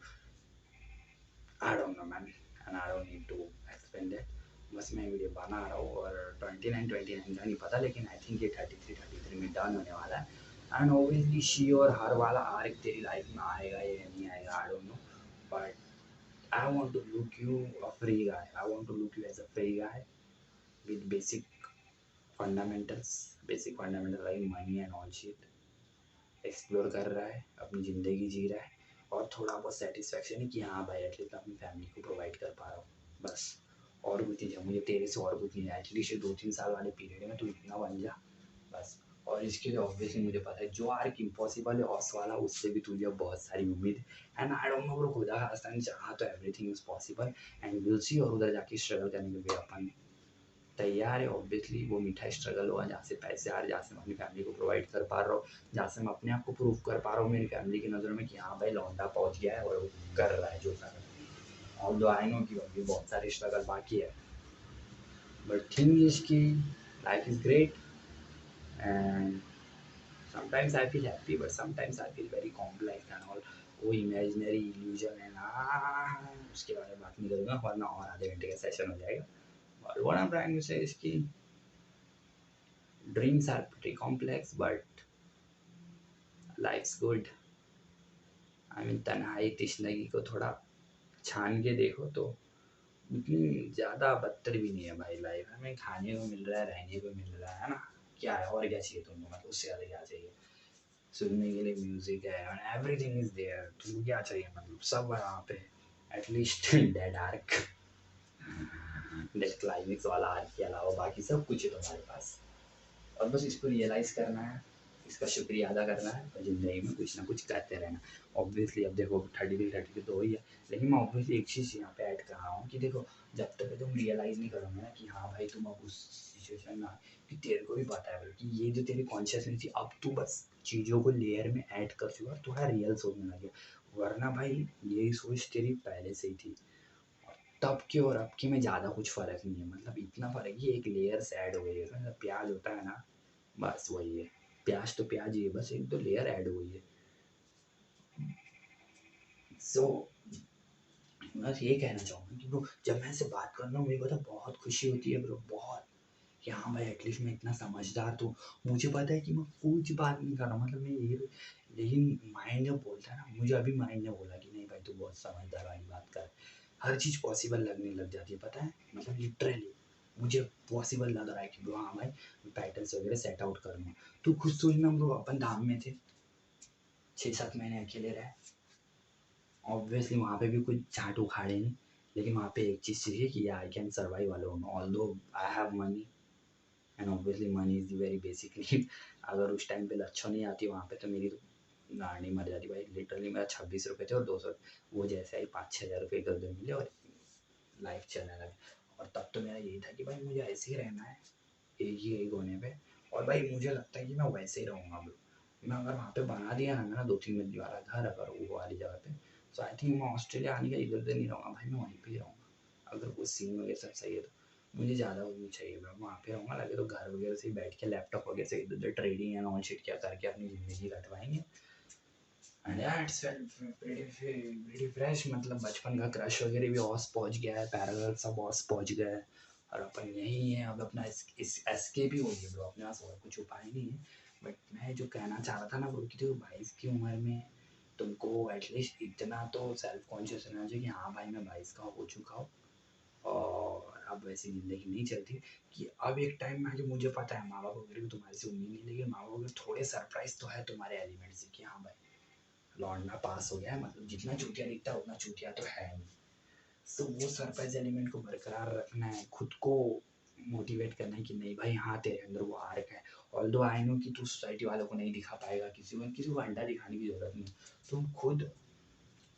I don't know man, and I don't need to explain that. बस मैं वीडियो बना रहा हूँ और 29 का नहीं पता, लेकिन आई थिंक ये 33 में डन होने वाला है। एंड ऑब्वियसली शी और हर वाला आर्क तेरी लाइफ में आएगा या नहीं आएगा I don't know, but I want to look you a free guy, I want to look you as a free guy with fundamentals basic fundamental like money and all shit, explore कर रहा है, अपनी ज़िंदगी जी रहा है, और थोड़ा बहुत सेटिस्फेक्शन है कि हाँ भाई एटलीस्ट अपनी फैमिली को प्रोवाइड कर पा रहा हूँ, बस। और कुछ नहीं है मुझे तेरे से, और कुछ नहीं है, एटलीस्ट 2-3 साल वाले पीरियड में तू इतना बन जा बस। और इसके लिए ऑब्वियसली मुझे पता है जो आर्क इम्पॉसिबल है ऑस वाला, उससे भी तुझे बहुत सारी उम्मीद है। And I don't no bro, खुदा खास्ता ने चाहा तो everything is possible and will see. और उधर जाके स्ट्रगल करने के लिए अपन तैयार है। ऑब्वियसली वो मीठा स्ट्रगल होगा जहाँ से पैसे आ रहे, जहाँ से मैं अपनी फैमिली को प्रोवाइड कर पा रहा हूँ, जहाँ से मैं अपने आप को प्रूव कर पा रहा हूँ मेरी फैमिली की नज़र में कि हाँ भाई लौंडा पहुँच गया है और वो कर रहा है जो कर रहा है। ऑल्दो आई नो कि अभी बहुत सारे स्ट्रगल बाकी है, बट थिंग इज कि life is great and sometimes I feel happy but sometimes I feel very complex and all. वो इमेजिनरी इल्यूजन है ना, उसके बारे में बात नहीं करूँगा वरना और आधे घंटे का सेशन हो जाएगा। और what I am trying to say is कि dreams are pretty complex but life's good। I mean तन्हाई तिश्नगी को थोड़ा छान के देखो तो उतनी ज़्यादा बदतर भी नहीं है भाई लाइफ, हमें खाने को मिल रहा है, रहने को मिल रहा है ना, क्या है और क्या चाहिए तुमको, मतलब उससे ज़्यादा क्या चाहिए। सुनने के लिए म्यूजिक है एंड एवरीथिंग इज देयर, तुमको क्या चाहिए, मतलब सब है वहाँ पे। At least dead arc, dead climax वाला आर्क के अलावा बाकी सब कुछ है तुम्हारे पास, और बस इसको रियलाइज़ करना है, इसका शुक्रिया अदा करना है और ज़िंदगी में कुछ ना कुछ करते रहना। ऑब्वियसली अब देखो 33 तो वही है, लेकिन मैं ऑब्वियसली एक चीज़ यहाँ पे ऐड कर रहा हूँ कि देखो जब तक तुम रियलाइज़ नहीं करोगे ना कि हाँ भाई तुम अब उस सिचुएशन में कि तेरे को भी पता है कि ये जो तेरी कॉन्शियसनेस थी अब तू बस चीज़ों को लेयर में ऐड कर चुका और थोड़ा रियल सोचने लगे, वरना भाई यही सोच तेरी पहले से ही थी। तब की और अब की में ज़्यादा कुछ फ़र्क नहीं है, मतलब इतना फ़र्क है एक लेयर्स ऐड हो गई है, मतलब प्याज होता है ना, बस वही है, प्याज तो प्याज ही है, बस एक दो लेयर ऐड हुई है। सो मैं ये कहना चाहूँगा कि ब्रो जब मैं ऐसे बात कर रहा हूँ मेरे को तो बहुत खुशी होती है ब्रो, बहुत, कि हाँ भाई एटलीस्ट मैं इतना समझदार तो मुझे पता है कि मैं कुछ बात नहीं कर रहा हूँ, मतलब मैं ये, लेकिन माइंड जब बोलता है ना, मुझे अभी माइंड ने बोला कि नहीं भाई तू बहुत समझदार वाली बात कर, हर चीज़ पॉसिबल लगने लग जाती है, पता है, मतलब लिटरली मुझे पॉसिबल लग रहा है कि ब्रो हाँ भाई पैटर्न्स वगैरह सेट आउट करूँगा। तू खुद सोचना ब्रो, अपन धाम में थे 6-7 महीने अकेले रहे, ऑब्वियसली वहाँ पे भी कुछ चाट उखाड़े नहीं, लेकिन वहाँ पे एक चीज़ सीखी कि I can survive alone although I have money and obviously money is the very basic need. अगर उस टाइम पे लच्छा नहीं आती वहाँ पे तो मेरी तो गांडी मर जाती भाई। लिटरली मेरा 26 रुपये थे और 200, वो जैसे ही 5-6 हज़ार रुपये इधर उधर मिले और लाइफ चलने लगे। और तब तो मेरा यही था कि भाई मुझे ऐसे ही रहना है एक ही एक होने पे। और भाई मुझे लगता है कि मैं वैसे ही रहूँगा ब्रो। मैं अगर वहाँ पे बना दिया ना मेरा 2-3 मंजिल वाला घर अगर वो वाली जगह पे, तो आई थिंक मैं ऑस्ट्रेलिया आने का इधर उधर नहीं रहूँगा भाई, मैं वहीं पे ही रहूँगा। अगर वो सीन वगैरह सब सही है तो मुझे ज़्यादा वो नहीं चाहिए, मैं वहाँ पे रहूँगा। लगे तो घर वगैरह से ही बैठ के लैपटॉप वगैरह से इधर उधर ट्रेडिंग एंड ऑन शिट क्या करके अपनी ज़िंदगी कटवाएंगे। एंड यार इट्स प्रीटी फ्रेश। मतलब बचपन का क्रश वगैरह भी ऑस पहुँच गया है, पैरेलल सब ऑस पहुँच गया है और अपन यही है। अब अपना इस एस्केप ही हो गया ब्रो, अपने पास और कुछ उपाय नहीं है। बट मैं जो कहना चाह रहा था ना ब्रो कि तो 22 की उम्र में तुमको एटलीस्ट इतना तो सेल्फ कॉन्शियस रहना चाहिए कि हाँ भाई मैं 22 का हो चुका हूँ और अब वैसी ज़िंदगी नहीं चलती। कि अब एक टाइम में, कि मुझे पता है माँ बाप वगैरह भी तुम्हारे से उम्मीद नहीं, लेकिन माँ बाप वगैरह थोड़े सरप्राइज तो है तुम्हारे एलिमेंट से कि हाँ भाई लौंडा पास हो गया है, मतलब जितना चूतिया दिखता है उतना चूतिया तो है नहीं। सो वो सरप्राइज एलिमेंट को बरकरार रखना है, खुद को मोटिवेट करना है कि नहीं भाई हाँ तेरे अंदर वो आर्क है। ऑल्दो आई नो कि तू सोसाइटी वालों को नहीं दिखा पाएगा, किसी को अंडा दिखाने की जरूरत नहीं। तुम खुद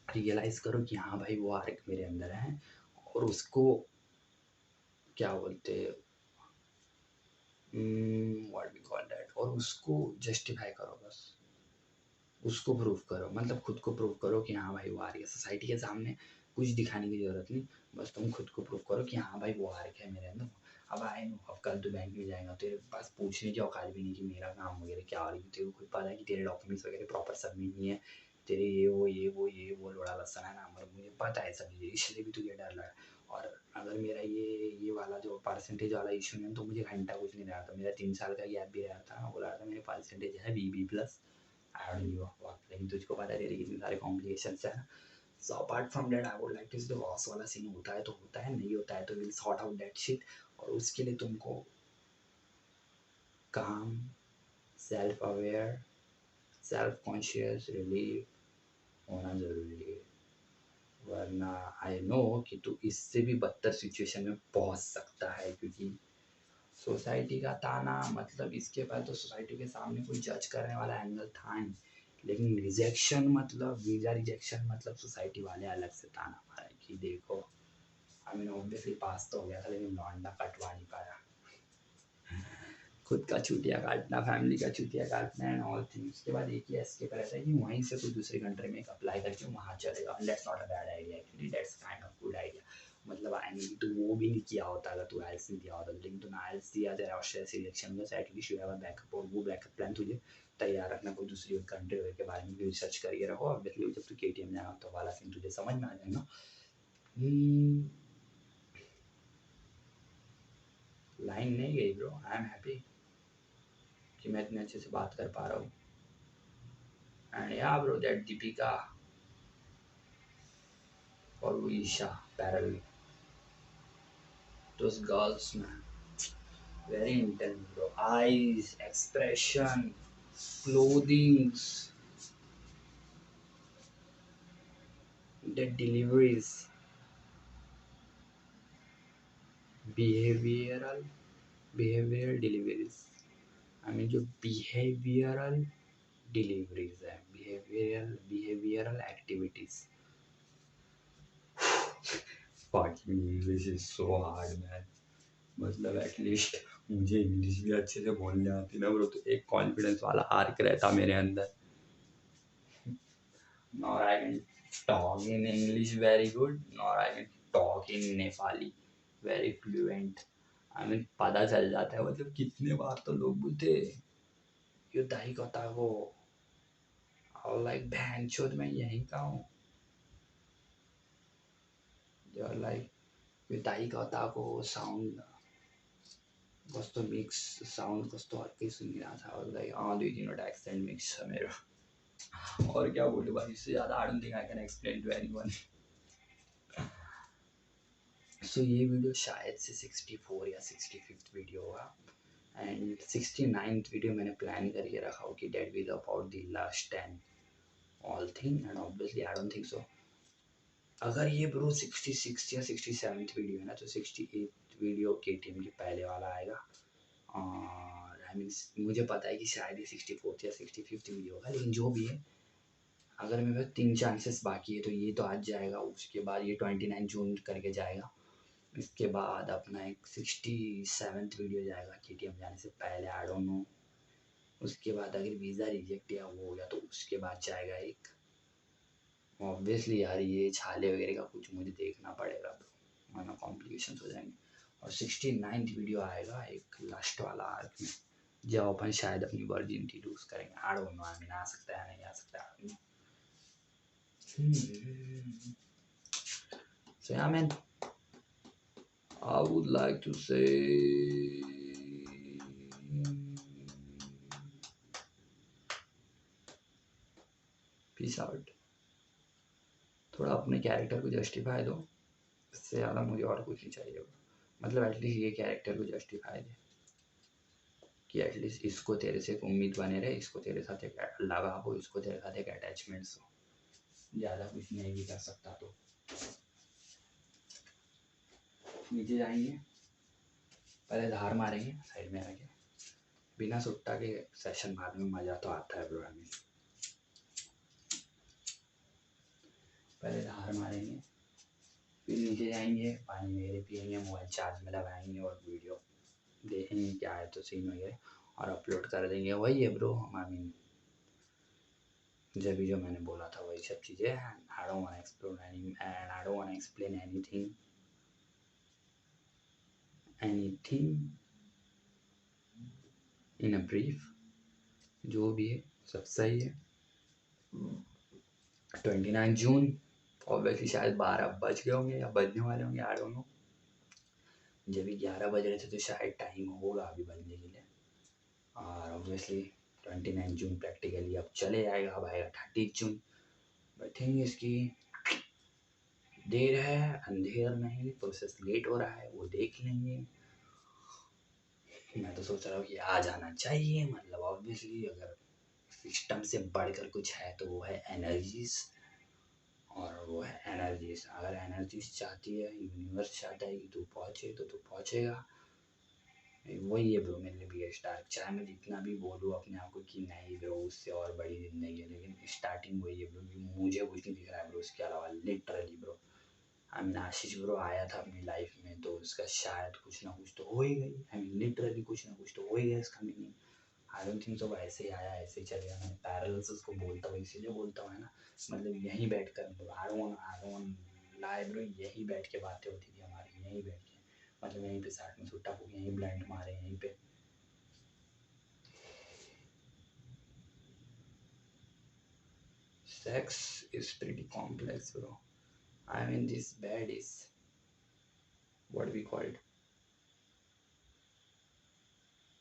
रियलाइज करो कि हाँ भाई वो आर्क मेरे अंदर है और उसको क्या बोलते व्हाट वी कॉल दैट, और उसको जस्टिफाई करो बस, उसको प्रूव करो। मतलब खुद को प्रूव करो कि हाँ भाई वो आ रही है। सोसाइटी के सामने कुछ दिखाने की ज़रूरत नहीं, बस तुम खुद को प्रूव करो कि हाँ भाई वो आ रखा है मेरे अंदर। अब आए नो, अब कल तो बैंक में जाएगा तेरे पास पूछने की औकात भी नहीं कि मेरा काम वगैरह क्या हो रही है। तेरे को खुद पता है कि तेरे डॉक्यूमेंट्स वगैरह प्रॉपर सबमिट नहीं है, तेरे ये वो लोड़ा लसन है ना, मतलब मुझे पता है सब चीज़ें, इसलिए भी तुझे डर लगा। और अगर मेरा ये वाला जो परसेंटेज वाला इशू नहीं है तो मुझे घंटा कुछ नहीं रहा था। मेरा 3 साल का गैप भी रहा था, मैं बोला था मेरे परसेंटेज है BB+। I don't give a fuck, लेकिन तुझको पता है तेरे कितने सारे कॉम्प्लिकेशंस हैं। So apart from that I would like to say loss वाला सीन होता है तो होता है, नहीं होता है तो will sort out that shit. और उसके लिए तुमको काम, self aware, self conscious relieve होना ज़रूरी है। वरना आई नो कि तू इससे भी बदतर सिचुएशन में पहुंच सकता है, क्योंकि सोसाइटी का ताना, मतलब इसके बाद तो सोसाइटी के सामने कोई जज करने वाला एंगल था नहीं, लेकिन रिजेक्शन मतलब वीज़ा रिजेक्शन मतलब सोसाइटी वाले अलग से ताना मारा कि देखो आई मीन ऑब्वियसली पास तो हो गया था लेकिन लौंडा कटवा नहीं पाया। खुद का चूतिया काटना, फैमिली का चूतिया काटना एंड ऑल थिंग्स। उसके बाद एक ही एस्केप रहता है कि वहीं से कोई दूसरी कंट्री में अप्लाई करके वहाँ चलेगा। And that's not a bad idea actually, that's kind of good idea. मतलब आई मीन तू वो भी नहीं किया होता अगर तू आइल्स नहीं दिया होता, लेकिन तूने आइल्स दिया, तेरा ऑस्ट्रेलिया सिलेक्शन में at least you have a backup, और वो बैकअप प्लान तुझे तैयार रखना। कोई दूसरी कंट्री के बारे में भी रिसर्च करिए रखो। ऑब्वियसली जब तू KTM जाना तो वाला सीन तुझे समझ में आ जाएगा। लाइन नहीं गई ब्रो, आई एम हैप्पी कि मैं इतने अच्छे से बात कर पा रहा हूँ। एंड या ब्रो दैट दीपिका और वो ईशा पैरल, those girls man, very intense bro. Eyes, expression, clothing, the deliveries, behavioral deliveries, I mean जो behavioral deliveries है, behavioral activities। fucking English is so hard man। मतलब एटलीस्ट मुझे इंग्लिश भी अच्छे से बोलने आती ना ब्रो, तो एक कॉन्फिडेंस वाला आर्क रहता मेरे अंदर। nor I can talk in English very good, nor I can talk in Nepali very fluent। I mean पता चल जाता है, मतलब कितने बार तो लोग बोलते यो दाई कता को, और लाइक बहन चोद मैं यहीं का हूँ। You're like यो दाई कता को साउन्ड कस्तो मिक्स, साउन्ड कस्तो अर्कै सुनिरहेको छ। और लाइक 2-3वटा एक्सेन्ट मिक्स छ मेरो। और क्या बोलूँ भाई, इससे ज़्यादा I don't think I can explain to anyone. So ये वीडियो शायद से 64 या 65th वीडियो होगा, एंड 69th वीडियो मैंने प्लान करके रखा हो कि that will about the last 10 all thing. And obviously I don't think so अगर ये ब्रो 66 या 67th वीडियो है ना, तो 68th वीडियो KTM के पहले वाला आएगा। और आई मीन मुझे पता है कि शायद ये 64th या 65th वीडियो होगा, लेकिन जो भी है अगर मेरे पास 3 चांसेस बाकी है तो ये तो आज जाएगा, उसके बाद ये 29 जून करके जाएगा, इसके बाद अपना एक 67th वीडियो जाएगा KTM जाने से पहले, आई डोंट नो। उसके बाद अगर वीज़ा रिजेक्ट या वो हो गया तो उसके बाद जाएगा एक, ऑब्वियसली यार ये छाले वगैरह का कुछ मुझे देखना पड़ेगा वरना कॉम्प्लिकेशन हो जाएंगे। और 69th वीडियो आएगा एक लास्ट वाला आर्क में, जब अपन शायद अपनी वर्जिनिटी लूज करेंगे, I don't know, I mean आ सकता है नहीं आ सकता है। So yeah man, I would like to say peace out। थोड़ा अपने कैरेक्टर को जस्टिफाई दो, इससे ज़्यादा मुझे और कुछ नहीं चाहिए, मतलब एटलीस्ट ये कैरेक्टर को जस्टिफाई दे कि एटलीस्ट इसको तेरे से एक उम्मीद बने रहे, इसको तेरे साथ एक लगाव हो, इसको तेरे साथ एक अटैचमेंट्स हो, ज़्यादा कुछ नहीं भी कर सकता। तो नीचे जाएंगे, पहले धार मारेंगे साइड में आके, बिना सुट्टा के सेशन मारने में मज़ा तो आता है ब्रो। हमें पहले धार मारेंगे, फिर नीचे जाएंगे, पानी वगैरह पियेंगे, मोबाइल चार्ज में लगाएंगे और वीडियो देखेंगे क्या है तो सीन वगैरह, और अपलोड कर देंगे। वही है ब्रो, आई मीन जब भी जो मैंने बोला था वही सब चीज़ें। आई don't want explore any and I don't want explain anything in a brief. जो भी है सब सही है। 29 जून ऑब्वियसली शायद 12 बज गए होंगे या बजने वाले होंगे, आई डोंट नो। जब भी 11 बज रहे थे तो शायद टाइम होगा अभी बजने के लिए। और ऑब्वियसली 29 जून प्रैक्टिकली अब चले जाएगा, अब आएगा 30 जून। बट थिंग इसकी देर है अंधेर नहीं, प्रोसेस लेट हो रहा है, वो देख लेंगे। मैं तो सोच रहा हूँ कि आ जाना चाहिए, मतलब ऑब्वियसली अगर सिस्टम से बढ़कर कुछ है तो वो है एनर्जीज, और वो है एनर्जीज। अगर एनर्जीज चाहती है, यूनिवर्स चाहता है कि तू पहुँचे तो तू पहुँचेगा। वही है ब्रो मेरे लिए स्टार्ट, चाहे मैं जितना भी बोलूँ अपने आप को कि नहीं ब्रो उससे और बड़ी जिंदगी है, लेकिन स्टार्टिंग वही है ब्रो। मुझे कुछ नहीं दिख रहा है ब्रो उसके अलावा, literally bro. I mean Ashish bro आया था अपनी लाइफ में तो उसका शायद कुछ ना कुछ तो हो ही गई, आई मीन लिटरली कुछ ना कुछ तो हो ही गया इसका मीनिंग। आई डोंट थिंक सो ऐसे ही आया ऐसे ही चलेगा। मैंने पैरेलल्स उसको बोलता हूँ, इसीलिए बोलता हूँ है ना, मतलब यहीं बैठ कर आई डोंट लाई ब्रो, यहीं बैठ के बातें होती थी हमारी, यहीं बैठ के, मतलब यहीं पे साथ में सुट्टा फूक, यहीं ब्लैंड मारे, यहीं पे। Sex is pretty complex, bro. I mean, this bed is what we call it.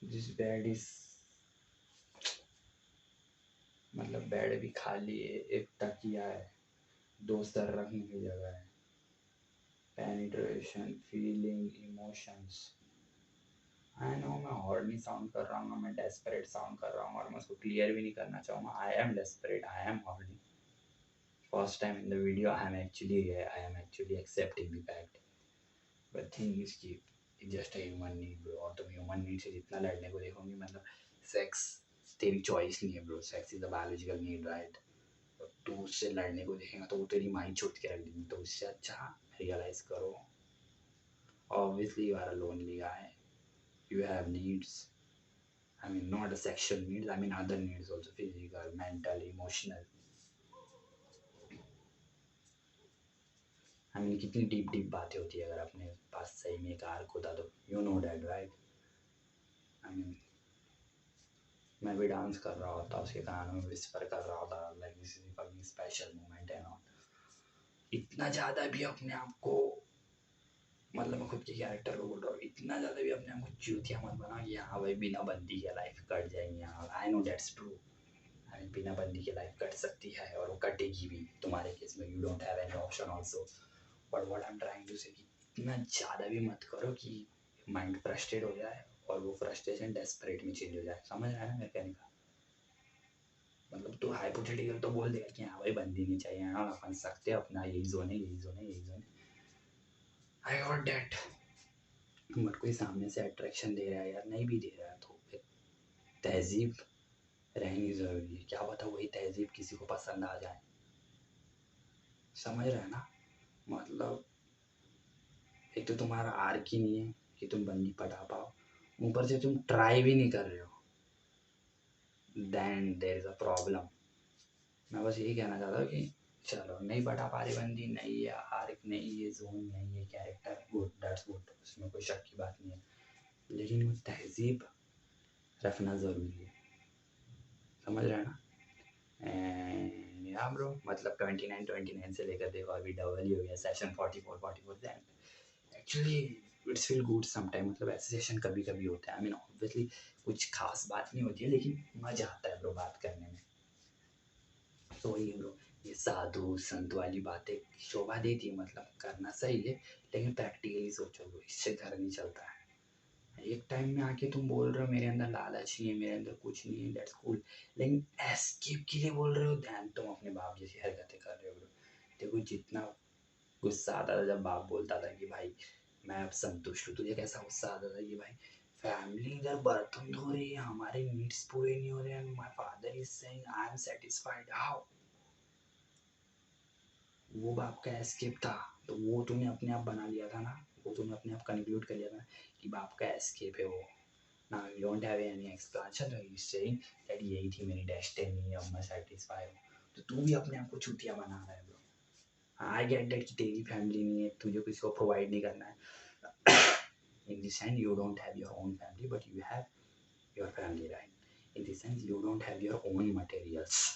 This bed is मतलब बेड भी खाली है, एक तकिया है, दो सर रखने की जगह है। Penetration, feeling, emotions. I know मैं हॉर्नी साउंड कर रहा हूँ, मैं डेस्परेट साउंड कर रहा हूँ, और मैं उसको क्लियर भी नहीं करना चाहूँगा। I am desperate, I am horny. First time in the video I am actually accepting the fact. But thing is की जस्ट ह्यूमन नीड ब्रो, और तुम ह्यूमन नीड से जितना लड़ने को देखोगे, मतलब सेक्स तेरी चॉइस नहीं है bro, sex is a biological need right. तू उससे लड़ने को देखेगा तो वो तेरी माइंड छूट के रख देगी, तो उससे अच्छा रियलाइज करो obviously you are a lonely guy, you have needs. I mean not a sexual needs, I mean other needs also, physical, mental, emotional. I mean कितनी डीप डीप बातें होती है अगर अपने पास सही में एक आर्क होता तो, you know that right. I mean मैं भी डांस कर रहा होता, उसके कानों में विस्पर कर रहा होता like this is fucking special moment है नॉट। इतना ज़्यादा भी अपने आप को, मतलब मैं खुद के कैरेक्टर को बोल रहा हूँ, इतना ज़्यादा भी अपने आप को चूतिया मत बना कि हाँ भाई बिना बंदी के लाइफ कट जाएंगे। हाँ I know that's true, I mean बिना बंदी के लाइफ कट सकती है और वो कटेगी भी तुम्हारे केस में, you don't have any option also. But what I am trying to say कि इतना ज़्यादा भी मत करो कि माइंड फ्रस्ट्रेट हो जाए और वो फ्रस्ट्रेशन डेस्परेट में चेंज हो जाए। समझ रहा है ना मेरे कहने का मतलब? तू हाइपोथेटिकल तो बोल देगा कि हाँ भाई बंदी नहीं चाहिए, हाँ अपन सकते हैं अपना, यही जोन है यही जोन है यही जोन है, आई गॉट डैट। बट कोई सामने से अट्रैक्शन दे रहा है यार, नहीं भी दे रहा है तो तहजीब रहनी ज़रूरी है, क्या पता वही तहज़ीब किसी को पसंद आ जाए। समझ रहे हैं ना? मतलब एक तो तुम्हारा आर्क ही नहीं है कि तुम बंदी पटा पाओ, ऊपर से तुम ट्राई भी नहीं कर रहे हो, then there is a problem. मैं बस यही कहना चाहता हूँ कि चलो नहीं पटा पा रही बंदी, नहीं ये आर्क, नहीं ये जोन, नहीं ये कैरेक्टर, गुड, दैट्स गुड, उसमें कोई शक की बात नहीं है, लेकिन वो तहज़ीब रखना ज़रूरी है। समझ रहे हैं ना? एंड या ब्रो, मतलब 29 से लेकर देखो अभी डबल ही हो गया, session 44 then actually it's feel good sometime. मतलब ऐसे सेशन कभी कभी होते हैं, आई मीन ऑब्वियसली कुछ खास बात नहीं होती है, लेकिन मजा आता है ब्रो बात करने में। तो वही है ब्रो, ये साधु संत वाली बातें शोभा देती है, मतलब करना सही है, लेकिन प्रैक्टिकली सोचो ब्रो, इससे घर नहीं चलता है। एक टाइम में आके तुम बोल रहे हो मेरे अंदर लालच नहीं है, मेरे अंदर कुछ नहीं है, दैट्स कूल, लेकिन एस्केप के लिए बोल रहे हो, ध्यान तुम अपने बाप जैसी हरकतें कर रहे हो ब्रो। देखो जितना गुस्सा आता था जब बाप बोलता था कि भाई मैं अब संतुष्ट हूँ, तुझे कैसा गुस्सा आता था कि भाई फैमिली इधर बर्तन धो रही है, हमारे नीड्स पूरे नहीं हो रहे हैं, my father is saying I am satisfied, how? वो बाप का एस्केप था, तो वो तूने अपने आप बना लिया था ना, वो तूने अपने आप कंक्लूड कर लिया था कि बाप का एस्केप है वो। Now you don't have any explanation, he's saying that यही थी मेरी डेस्टिनी, अब मैं सेटिस्फाई हूँ। तो तू भी अपने आप को चूतिया बना रहा है ब्रो। आई गेट दैट कि तेरी फैमिली नहीं है, तुझे किसी को प्रोवाइड नहीं करना है। In this sense you don't have your own family but you have your family, right? In this sense you don't have your own materials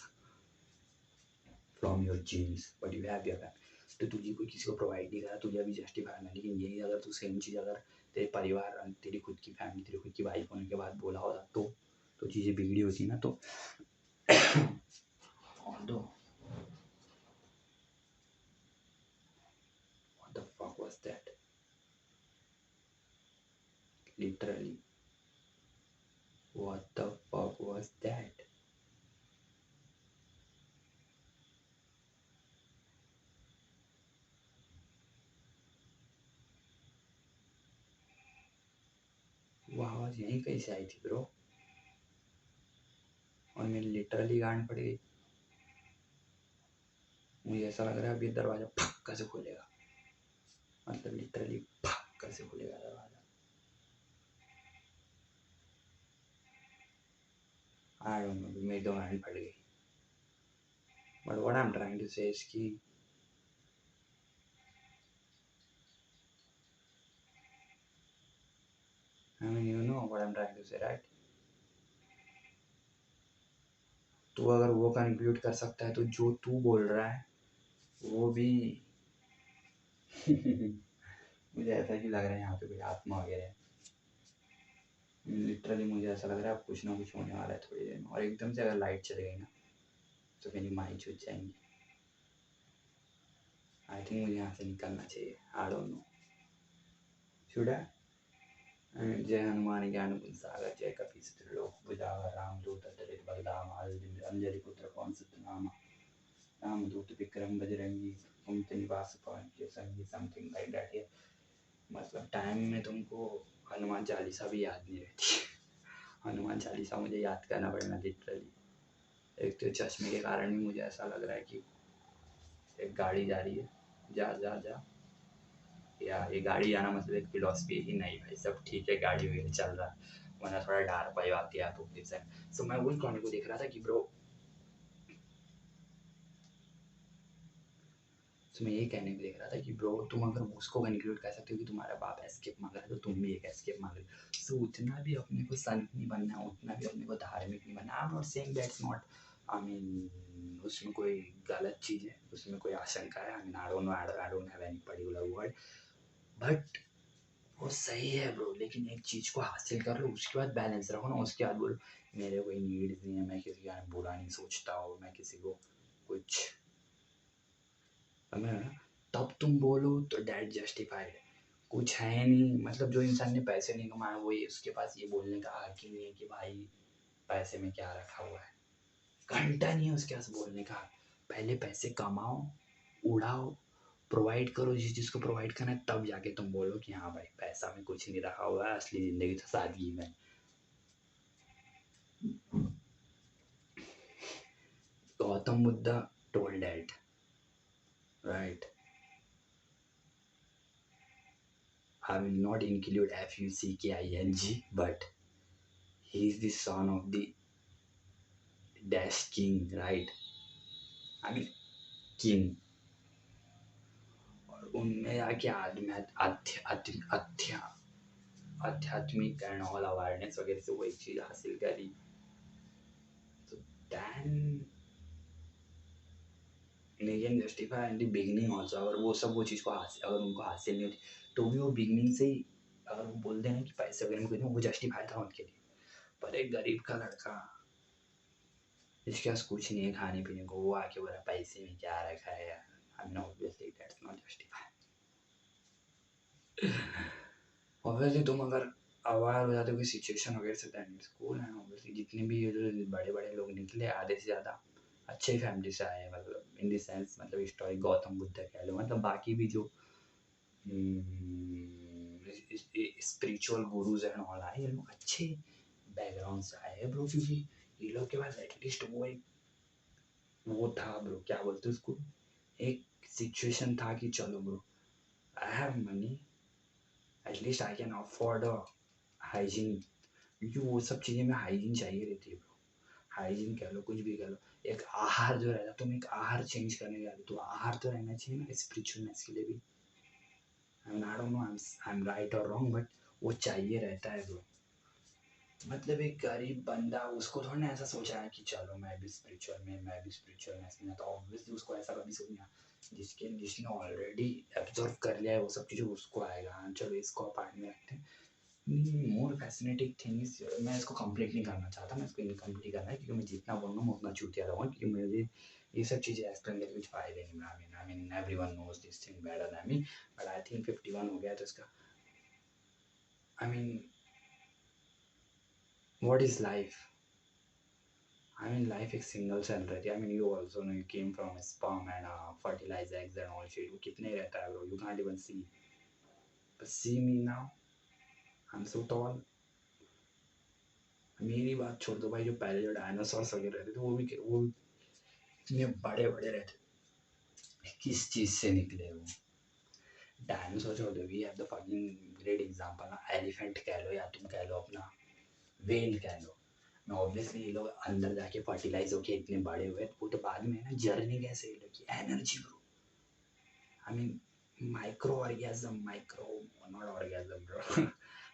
from your genes but you have your family. तो तुझे कोई किसी को provide नहीं करा, तुझे अभी justify करना, लेकिन यही अगर तू सेम चीज़ अगर तेरे परिवार, तेरी खुद की फैमिली, तेरी खुद की वाइफ होने के बाद बोला होता तो चीज़ें बिगड़ी होती ना। तो although what the fuck was that, literally what the fuck was that? वो आवाज़ यहीं कहीं से आई थी ब्रो, और मेरी लिटरली गांड पड़ गई। मुझे ऐसा लग रहा है अभी दरवाजा फक्का से खुलेगा, मतलब लिटरली फक्का से खुलेगा दरवाजा। आई डोंट नो, मेरी तो गांड फट गई। But what I am trying to say is कि I mean, you know what I'm trying to say, right? तो अगर वो कंक्लूड कर सकता है तो जो तू बोल रहा है वो भी मुझे ऐसा ही लग रहा है यहाँ पे कोई आत्मा वगैरह है। लिटरली मुझे ऐसा लग रहा है अब कुछ ना कुछ होने वाला है थोड़ी देर में, और एकदम से अगर लाइट चली गई ना तो मेरी माइंड छूट जाएंगी। आई थिंक मुझे यहाँ से निकलना चाहिए, आई डोंट नो, शुड आई? जय हनुमान ज्ञान गुण सागर, जय कपीस त्रिलोक बुझावर, राम दूत अतुलित बलधाम, अंजलि पुत्र पवन सुत नामा, राम दूत विक्रम बजरंगी, कुमति निवास पवन के संगी, समथिंग लाइक दैट। ये मतलब टाइम में तुमको हनुमान चालीसा भी याद नहीं रहती। हनुमान चालीसा मुझे याद करना पड़ेगा लिटरली। एक तो चश्मे के कारण भी मुझे ऐसा लग रहा है कि एक गाड़ी जा रही है, जा जा जा, या ये गाड़ी जाना मतलब एक फिलोसफी ही नहीं भाई, सब ठीक है गाड़ी वगैरह चल रहा है, वरना थोड़ा डार पाई आती है तो प्लीज। सो मैं वही कहने को देख रहा था कि ब्रो, तो मैं ये कहने को देख रहा था कि ब्रो तुम अगर उसको कंक्लूड कर सकते हो कि तुम्हारा बाप एस्केप मांग रहा है तो तुम भी एक एस्केप मांग रहे हो। सो उतना भी अपने को संत नहीं बनना, उतना भी अपने को धार्मिक नहीं बनना। आई am not saying that's not, I mean उसमें कोई गलत चीज़ है, उसमें कोई आशंका है, आई mean I don't know, I don't have any particular word, but वो सही है ब्रो। लेकिन एक चीज़ को हासिल कर लो, उसके बाद बैलेंस रखो ना, उसके बाद बोलो मेरे कोई नीड्स नहीं है, मैं किसी का बुरा नहीं सोचता हूँ, मैं किसी को कुछ, समझ रहे हो ना? तब तुम बोलो तो डैट जस्टिफाइड है। कुछ है नहीं, मतलब जो इंसान ने पैसे नहीं कमाए वो ये उसके पास ये बोलने का हक ही नहीं है कि भाई पैसे में क्या रखा हुआ है, घंटा नहीं है उसके पास बोलने का। पहले पैसे कमाओ, उड़ाओ, प्रोवाइड करो जिस चीज़ को प्रोवाइड करना है, तब जाके तुम बोलो कि हाँ भाई पैसा में कुछ नहीं रखा हुआ है, असली ज़िंदगी तो सादगी में। Gautam Buddha told that, right? I will not include Fucking, but he is the son of the Dash King, right? I mean, King. और उनमें जाके आध्यात्मिक एंड ऑल अवेयरनेस वगैरह से वही चीज हासिल करी। तो देन लेकिन justify in the beginning also, अगर वो सब वो चीज़ को हासिल, अगर उनको हासिल नहीं होती तो भी वो बिगनिंग से ही अगर वो बोलते हैं कि पैसे वगैरह में कुछ नहीं, वो जस्टिफाई था उनके लिए। पर एक गरीब का लड़का जिसके पास कुछ नहीं है खाने पीने को, वो आके बोला पैसे में क्या रखा है यार। I mean obviously that's not justify. Obviously तुम अगर अवेयर हो जाते हो कि सिचुएशन वगैरह से, that it's cool. And obviously जितने भी ये जो बड़े बड़े लोग निकले आधे से ज़्यादा अच्छे फैमिली से आए हैं, मतलब इन द सेंस, मतलब हिस्टोरिक गौतम बुद्ध कह लो, मतलब बाकी भी जो स्पिरिचुअल गुरुज एंड ऑल आए, ये लोग अच्छे बैकग्राउंड से आए हैं ब्रो, क्योंकि ये लोग के पास एटलीस्ट वो था ब्रो, क्या बोलते उसको, एक सिचुएशन था कि चलो bro, I have money, at least I can afford a hygiene, क्योंकि वो सब चीज़ें में हाइजीन चाहिए रहती है ब्रो। हाइजीन कह लो, कुछ भी कह लो, एक आहार जो रहता, तुम एक आहार चेंज करने जा रहे हो तो आहार तो रहना चाहिए ना स्पिरिचुअलनेस के लिए भी। आई don't know I am right और रॉन्ग, बट वो चाहिए रहता है ब्रो। मतलब एक गरीब बंदा, उसको थोड़ा ना ऐसा सोचा है कि चलो मैं भी स्पिरिचुअलनेस में, तो ऑब्वियसली उसको ऐसा कभी सोचना, जिसने ऑलरेडी एब्जॉर्व कर लिया है वो सब चीज़ें, उसको आएगा। हाँ चलो इसको पार्ट में रखते हैं। मोर फैसिनेटिंग थिंग्स, मैं इसको कंप्लीट नहीं करना चाहता, मैं इसको इनकम्प्लीट करना है, क्योंकि मैं जितना बोलूँगा मैं उतना चूतिया रहूँगा, क्योंकि मुझे ये सब चीज़ें एक्सप्लेन करके कुछ फायदे नहीं। I mean everyone knows this thing better than me, but I think 51 हो गया तो इसका, I mean what is life. I mean, life एक सिंगल सेल रहती है। I mean, you also know you came from a sperm and fertilized eggs and all shit. वो कितने रहता है bro? You can't even see. But see me now. I'm so tall. मेरी बात छोड़ दो भाई, जो पहले जो डायनासोर्स वगैरह रहते थे वो भी इतने बड़े बड़े रहते, किस चीज़ से निकले वो? डायनासोर छोड़ दो, we have the fucking great example ना, एलिफेंट कह लो या तुम कह लो अपना वेल कह लो। मैं ऑब्वियसली ये लोग अंदर जाके फर्टिलाइज होके इतने बड़े हुए, वो तो बाद में है ना, जर्नी कैसे ये लोग की energy bro. I mean, microorganism, not orgasm bro,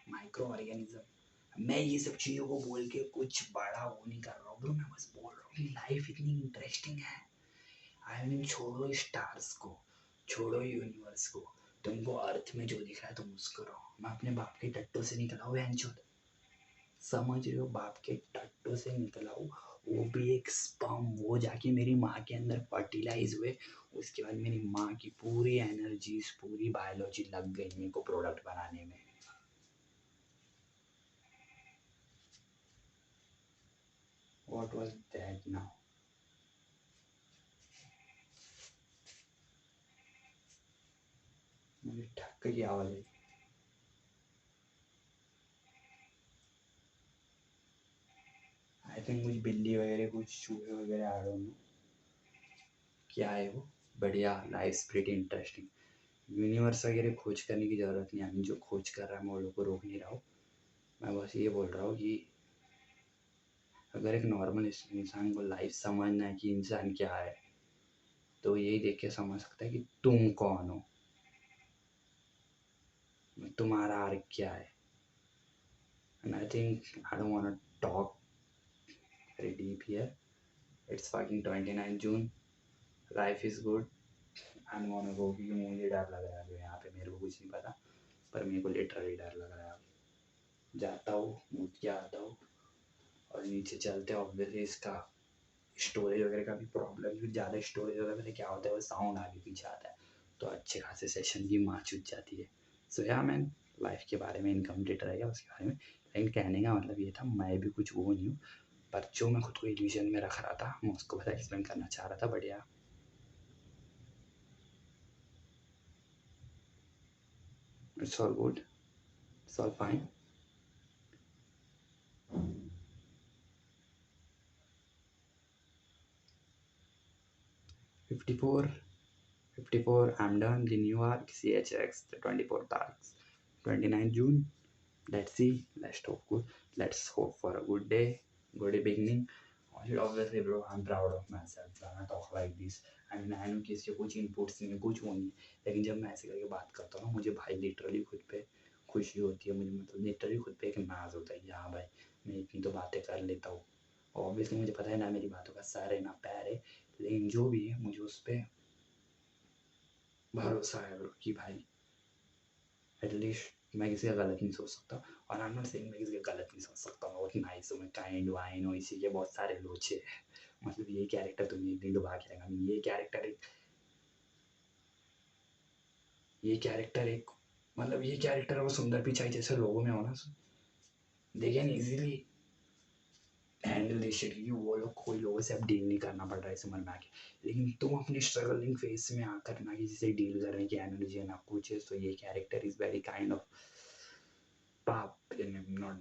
microorganism। मैं ये सब चीज़ों को बोल के कुछ बड़ा वो नहीं कर रहा हूँ ब्रो, मैं बस बोल रहा हूँ कि लाइफ इतनी इंटरेस्टिंग है। आई मीन छोड़ो स्टार्स को, छोड़ो यूनिवर्स को, तुमको अर्थ में जो दिख रहा है तुम उसको रहो। मैं अपने बाप के टट्टों से निकला हूँ बहनचोद, समझ रहे हो, बाप के टट्टों से निकला हूँ, वो भी एक स्पर्म, वो जाके मेरी माँ के अंदर फर्टिलाइज हुए, उसके बाद मेरी माँ की पूरी एनर्जीज, पूरी बायोलॉजी लग गई मेरे को प्रोडक्ट बनाने में। What was that now? मुझे ठक्कर की आवाज आई। आई थिंक कुछ बिल्ली वगैरह, कुछ चूहे वगैरह, आई डोंट नो क्या है वो। बढ़िया, लाइफ प्रीटी इंटरेस्टिंग। यूनिवर्स वगैरह खोज करने की ज़रूरत नहीं, आई मीन जो खोज कर रहा है मैं वो लोग को रोक नहीं रहा हूँ। मैं बस ये बोल रहा हूँ कि अगर एक नॉर्मल इंसान को लाइफ समझना है कि इंसान क्या है, तो यही देख के समझ सकता है कि तुम कौन हो, तुम्हारा आर्क क्या है। And I think I don't want to talk very deep here. It's fucking 29 June, life is good. I don't want to go, क्योंकि मुझे डर लग रहा है जो यहाँ पे, मेरे को कुछ नहीं पता, पर मेरे को लिटरली डर लग रहा है। जाता हूँ, मुझ के आता हूँ और नीचे चलते हैं। ऑब्वियसली इसका स्टोरेज वगैरह का भी प्रॉब्लम, फिर ज़्यादा स्टोरेज वगैरह में क्या होता है, वो साउंड आगे पीछे आता है, तो अच्छे खासे सेशन की माँ चुट जाती है। सो या मैन, लाइफ के बारे में इनकम्प्लीट रहेगा उसके बारे में, लेकिन कहने का मतलब ये था, मैं भी कुछ वो नहीं हूँ, पर जो मैं खुद को इल्यूजन में रख रहा था मैं उसको बस एक्सप्लेन करना चाह रहा था। बढ़िया, it's all good, it's all fine. 54, 54, I'm done. The new arc, CHX, the 24th arc, 29th June. Let's see. Let's hope for a good day, good beginning. Obviously, bro, I'm proud of myself when I talk like this. I mean, I know किसी के कुछ inputs नहीं है, कुछ वो नहीं है, लेकिन जब मैं ऐसे करके बात करता हूँ ना, मुझे भाई लिटरली खुद पे खुशी होती है, मुझे मतलब लिटरली खुद पे एक नाज होता है कि हाँ भाई, मैं इतनी तो बातें कर लेता हूँ। ऑब्वियसली मुझे पता है ना मेरी बातों का सर है ना पैर है, लेकिन जो भी है मुझे उस पर भरोसा है ब्रो कि भाई एटलीस्ट मैं किसी का गलत नहीं सोच सकता। और आई एम नॉट सेइंग मैं किसी का गलत नहीं सोच सकता, मैं बहुत नाइस हूँ, मैं काइंड वाइन हूँ, इसी के बहुत सारे लोचे हैं। मतलब ये कैरेक्टर तुम्हें एक दिन डुबा के रहेगा। ये कैरेक्टर एक मतलब ये कैरेक्टर वो सुंदर पिचाई जैसे लोगों में हो ना, they can easily handle this shit, क्योंकि वो लोग कोई लोगों से अब डील नहीं करना पड़ रहा है इस उम्र में आके। लेकिन तुम अपनी स्ट्रगलिंग फेज में आकर ना किसी से डील करने की एनर्जी है ना कुछ है, तो ये character is very kind of पाप इन नॉट